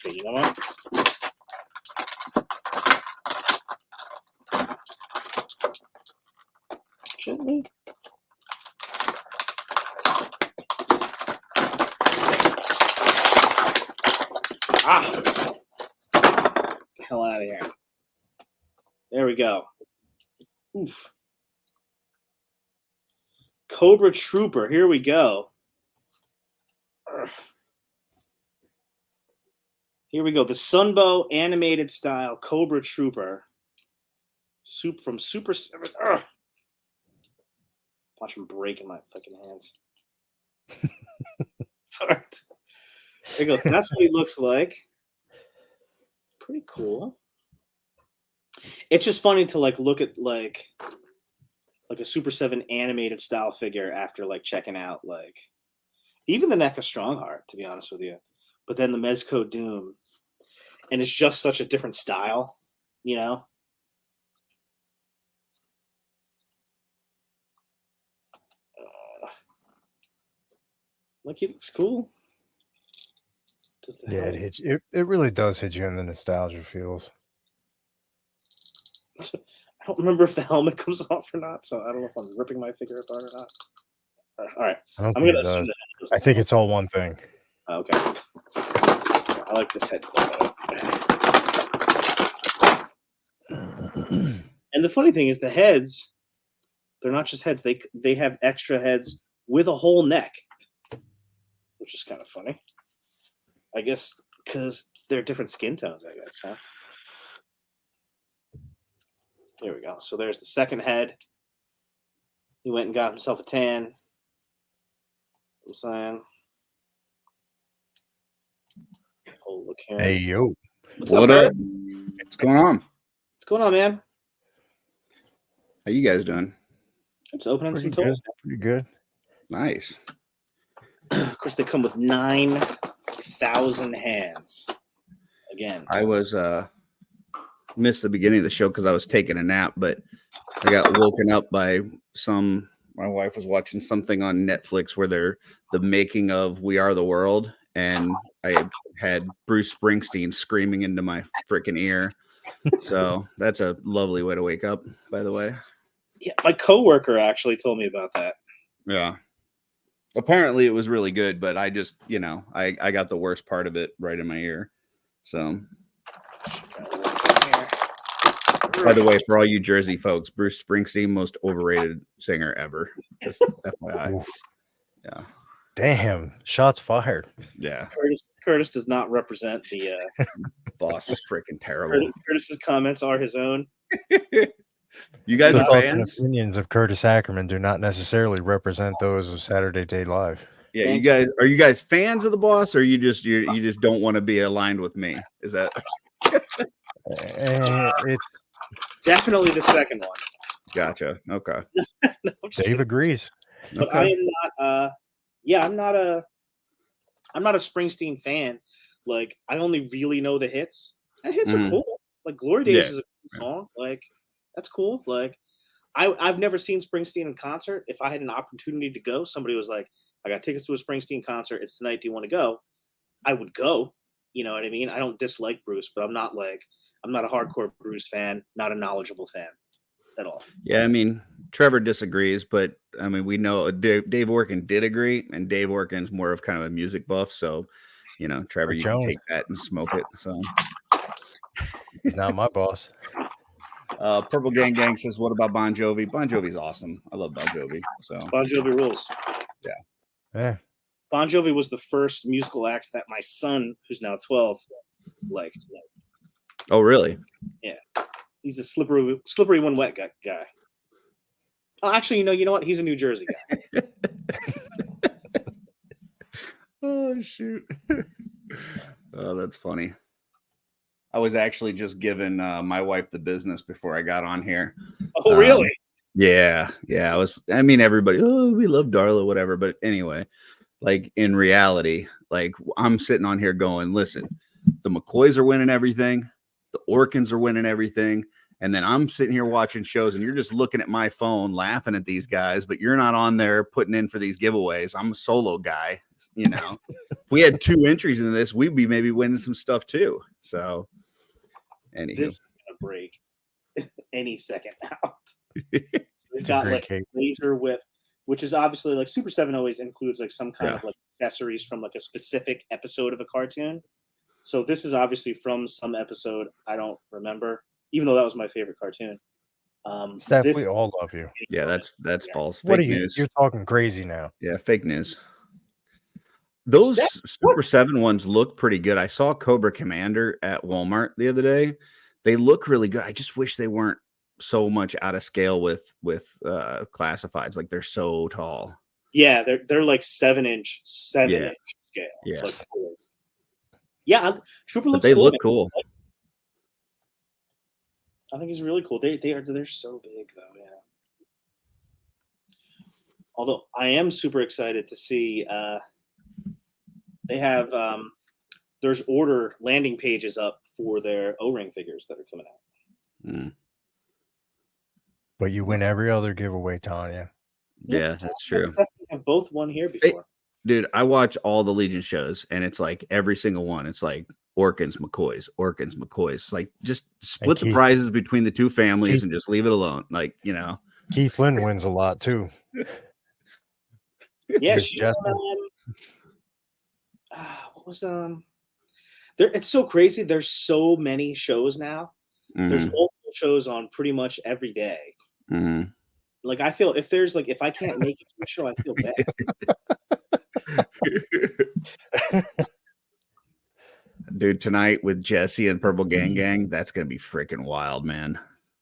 Okay, you know what? Gently. Hell out of here. There we go. Oof. Cobra Trooper. Here we go. Here we go. The Sunbow animated style Cobra Trooper. From Super 7. Watch him break in my fucking hands. Sorry. There goes. That's what he looks like. Pretty cool. It's just funny to look at like a Super 7 animated style figure after checking out even the NECA Strongheart, to be honest with you. But then the Mezco Doom. And it's just such a different style, you know? He looks cool. Yeah, it really does hit you in the nostalgia feels. I don't remember if the helmet comes off or not, so I don't know if I'm ripping my figure apart or not. All right. I'm going to assume that. I think it's all one thing. Okay. I like this head. And the funny thing is the heads, they're not just heads. They have extra heads with a whole neck, which is kind of funny. I guess because they're different skin tones, I guess, huh? Here we go. So there's the second head. He went and got himself a tan. I'm saying. Oh, look here. Hey, yo. What's What up, up? Chris? What's going on? What's going on, man? How you guys doing? I'm just opening Pretty some good. toys. Pretty good. Nice. Of course, they come with 9,000 hands. Again, I was missed the beginning of the show because I was taking a nap, but I got woken up by my wife was watching something on Netflix where they're the making of We Are the World, and I had Bruce Springsteen screaming into my freaking ear. So that's a lovely way to wake up, by the way. yeah, my coworker actually told me about that. Yeah. Apparently it was really good, but I just, I got the worst part of it right in my ear. So, by the way, for all you Jersey folks, Bruce Springsteen, most overrated singer ever. Just FYI. Oof. Yeah. Damn. Shots fired. Yeah. Curtis does not represent the. Boss is freaking terrible. Curtis's comments are his own. You guys The are thoughts and fans? opinions of Curtis Ackerman do not necessarily represent those of Saturday Day Live. Yeah, are you guys fans of the boss, or you just don't want to be aligned with me? Is that It's Definitely the second one. gotcha? Okay. No, I'm just Dave kidding. agrees. But I am not. I'm not a Springsteen fan. Like, I only really know the hits. And hits are cool. Like, Glory Days is a cool song. Like, that's cool. Like, I've never seen Springsteen in concert. If I had an opportunity to go, somebody was like, I got tickets to a Springsteen concert. It's tonight. Do you want to go? I would go. You know what I mean? I don't dislike Bruce, but I'm not a hardcore Bruce fan, not a knowledgeable fan at all. Yeah, I mean, Trevor disagrees, but I mean, we know Dave Orkin did agree, and Dave Orkin's more of kind of a music buff. So, Trevor, you can take that and smoke it. So, He's not my boss. Purple Gang says, "What about Bon Jovi? Bon Jovi's awesome. I love Bon Jovi." So, Bon Jovi rules. Yeah. Bon Jovi was the first musical act that my son, who's now 12, liked. oh really? Yeah, he's a slippery when wet guy. Oh, actually, you know what? He's a New Jersey guy. Oh shoot! Oh, that's funny. I was actually just giving my wife the business before I got on here. Oh, really? Yeah. Everybody, oh, we love Darla, whatever. But anyway, like in reality, like I'm sitting on here going, listen, the McCoys are winning everything. The Orkins are winning everything. And then I'm sitting here watching shows and you're just looking at my phone, laughing at these guys, but you're not on there putting in for these giveaways. I'm a solo guy. If we had 2 entries into this, we'd be maybe winning some stuff too. So anywho. This is going to break any second out. We've got like laser whip, which is obviously like Super 7 always includes like some kind of like accessories from like a specific episode of a cartoon. So this is obviously from some episode I don't remember, even though that was my favorite cartoon. Steph, we all love you. Yeah, that's false. What Fake are you? news. You're talking crazy now. Yeah, fake news. Those Super 7 ones look pretty good. I saw Cobra Commander at Walmart the other day. They look really good. I just wish they weren't so much out of scale with classifieds. Like they're so tall. Yeah, they're like 7-inch scale. Yeah. Like yeah, Trooper looks they cool. Look cool. I think he's really cool. They're so big though, yeah. Although I am super excited to see they have there's order landing pages up for their O-ring figures that are coming out. Mm. But you win every other giveaway, Tanya. Yeah, that's true. I've both won here before. Dude, I watch all the Legion shows, and it's like every single one. It's like Orkins, McCoys. It's like just split the prizes between the 2 families and just leave it alone. Like, Keith Lynn wins a lot too. Yeah, what was there? It's so crazy. There's so many shows now. Mm-hmm. There's multiple shows on pretty much every day. Mm-hmm. Like I feel if there's like if I can't make it to a show, I feel bad. Dude, tonight with Jesse and Purple Gang Gang, that's gonna be freaking wild, man.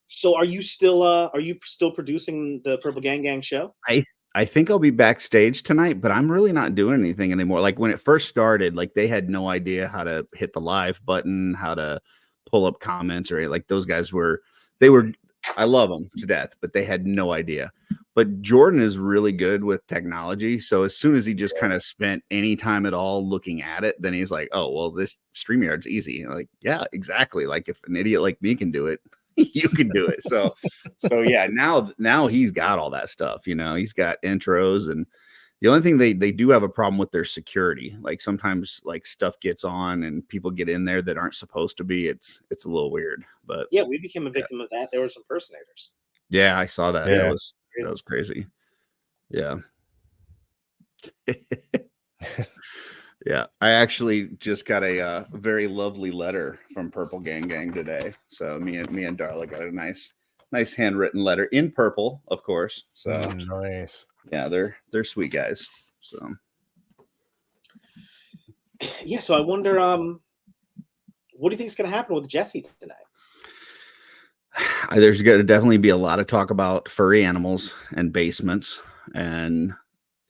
So are you still producing the Purple Gang Gang show? I think I'll be backstage tonight, but I'm really not doing anything anymore. Like when it first started, like they had no idea how to hit the live button, how to pull up comments, or like those guys were. I love them to death, but they had no idea. But Jordan is really good with technology. So as soon as he just kind of spent any time at all looking at it, then he's like, oh, well, this StreamYard's easy. And like, yeah, exactly. Like if an idiot like me can do it, you can do it. So yeah, now he's got all that stuff, you know, he's got intros, and the only thing they do have a problem with their security. Like sometimes like stuff gets on and people get in there that aren't supposed to be. It's a little weird, but yeah, we became a victim of that. There were some impersonators. Yeah, I saw that. Yeah. That was crazy. Yeah. Yeah, I actually just got a very lovely letter from Purple Gang Gang today. So me and Darla got a nice handwritten letter in purple, of course. So nice. Yeah, they're sweet guys. So yeah, so I wonder, what do you think is going to happen with Jesse tonight? There's going to definitely be a lot of talk about furry animals and basements, and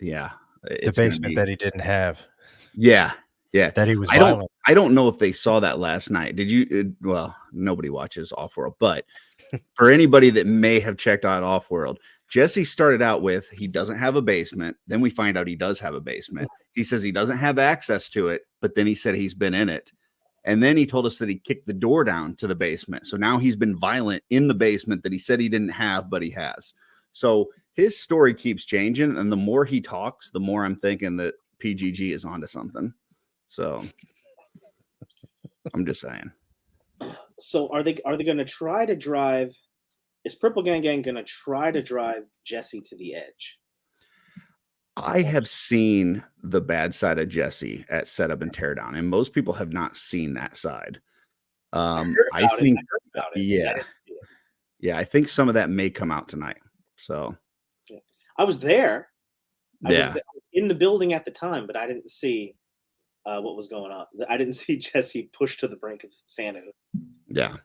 yeah, The basement that he didn't have. Yeah. That he was violent. I don't know if they saw that last night. Did you? Well, nobody watches Offworld, but for anybody that may have checked out Offworld, Jesse started out with he doesn't have a basement. Then we find out he does have a basement. He says he doesn't have access to it, but then he said he's been in it. And then he told us that he kicked the door down to the basement. So now he's been violent in the basement that he said he didn't have, but he has. So his story keeps changing. And the more he talks, the more I'm thinking that PGG is onto something. So I'm just saying. So are they going to try to drive? Is Purple Gang Gang going to try to drive Jesse to the edge? I have seen the bad side of Jesse at Setup and Teardown, and most people have not seen that side. I think, I think some of that may come out tonight. So, I was there. I was in the building at the time, but I didn't see what was going on. I didn't see Jesse pushed to the brink of insanity. Yeah.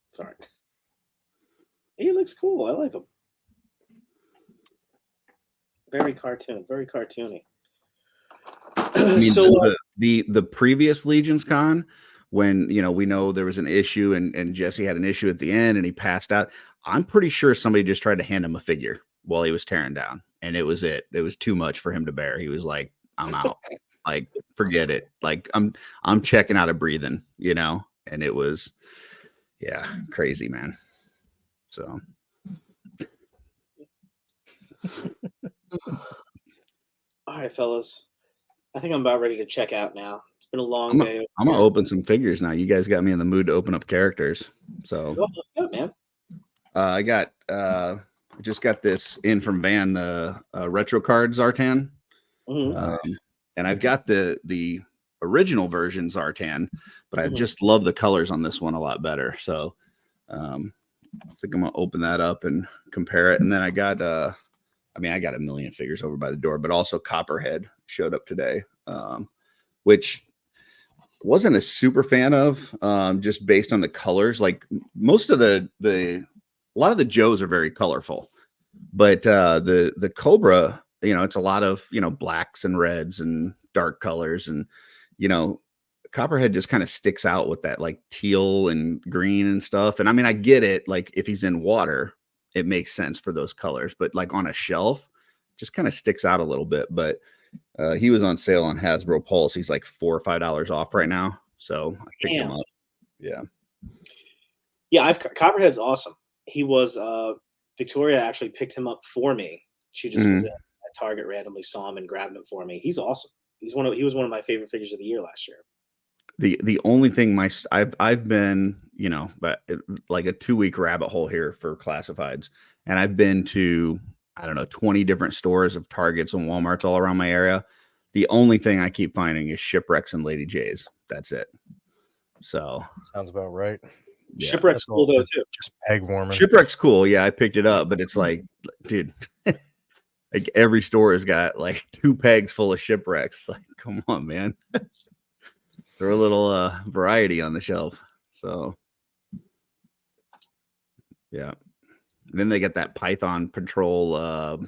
Sorry. He looks cool. I like him. Very cartoony. I mean, so the previous Legion's Con, when we know there was an issue and Jesse had an issue at the end and he passed out, I'm pretty sure somebody just tried to hand him a figure while he was tearing down, and it was too much for him to bear. He was like, I'm out. Like, forget it. Like, I'm checking out of breathing, and it was crazy, man. So all right, fellas, I think I'm about ready to check out now. It's been a long day. I'm gonna open some figures now. You guys got me in the mood to open up characters. So good, man. I just got this in from Van, the retro card Zartan. Mm-hmm. And I've got the original version Zartan, but I just love the colors on this one a lot better. So I think I'm gonna open that up and compare it. And then I got a million figures over by the door, but also Copperhead showed up today, which wasn't a super fan of, just based on the colors. Like most of a lot of the Joes are very colorful, but the Cobra, it's a lot of blacks and reds and dark colors, and Copperhead just kind of sticks out with that like teal and green and stuff. And I mean, I get it. Like if he's in water, it makes sense for those colors, but like on a shelf, just kind of sticks out a little bit. But he was on sale on Hasbro Pulse. He's like $4 or $5 off right now. So I picked him up. Yeah. Copperhead's awesome. He was, Victoria actually picked him up for me. She just was at Target, randomly saw him and grabbed him for me. He's awesome. He was one of my favorite figures of the year last year. The only thing I've been, but like a 2-week rabbit hole here for classifieds, and I've been to, I don't know, 20 different stores of Targets and Walmarts all around my area. The only thing I keep finding is Shipwrecks and Lady J's. That's it. So sounds about right. Yeah. Shipwreck's cool though too. Just peg warming. Shipwreck's cool. Yeah, I picked it up, but it's like, dude, like every store has got like 2 pegs full of shipwrecks. Like, come on, man. Throw a little variety on the shelf. So, yeah. And then they get that Python Patrol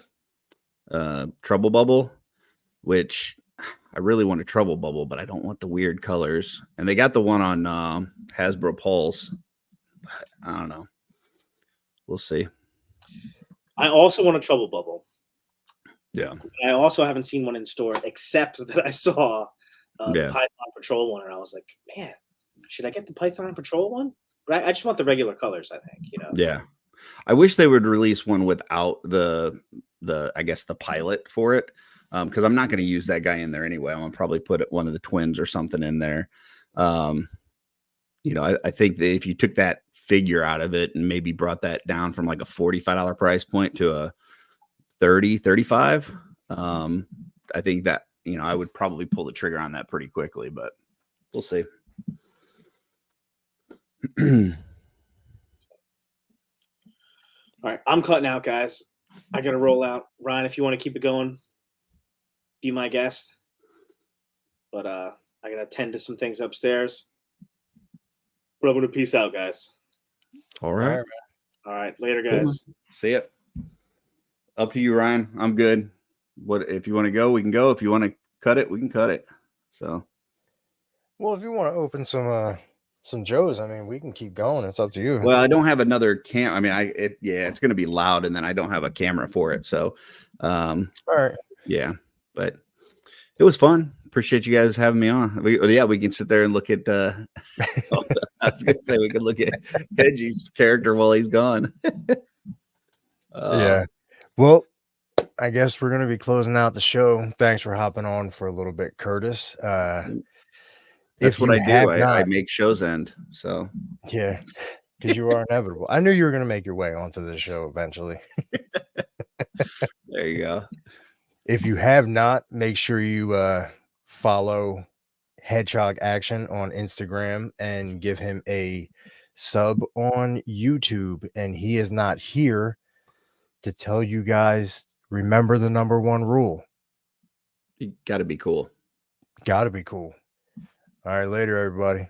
Trouble Bubble, which I really want a Trouble Bubble, but I don't want the weird colors. And they got the one on Hasbro Pulse. I don't know. We'll see. I also want a Trouble Bubble. Yeah. I also haven't seen one in store, except that I saw the Python Patrol one, and I was like, man, should I get the Python Patrol one? But I just want the regular colors, I think, you know. Yeah. I wish they would release one without the I guess the pilot for it. Because I'm not going to use that guy in there anyway. I'm gonna probably put one of the twins or something in there. You know, I think that if you took that figure out of it and maybe brought that down from like a $45 price point to a 30, 35, I think that, you know, I would probably pull the trigger on that pretty quickly, but we'll see. All right, I'm cutting out, guys. I got to roll out. Ryan, if you want to keep it going, be my guest. But I got to attend to some things upstairs. But I'm going to peace out, guys. All right. All right, later, guys. See ya. Up to you, Ryan. I'm good. What if you want to go, we can go. If you want to cut it, we can cut it. So, well, if you want to open some Joes, I mean, we can keep going. It's up to you. well, I don't have another cam. I mean, it's going to be loud, and then I don't have a camera for it. So, all right. Yeah, but it was fun. Appreciate you guys having me on. We can sit there and look at. I was going to say we could look at Benji's character while he's gone. Yeah. Well, I guess we're going to be closing out the show. Thanks for hopping on for a little bit, Curtis. That's what I do. I make shows end. So yeah, because you are inevitable. I knew you were going to make your way onto the show eventually. There you go. If you have not, make sure you follow Hedgehog Action on Instagram and give him a sub on YouTube. And he is not here to tell you guys, remember the number 1 rule. You got to be cool. Got to be cool. All right, later, everybody.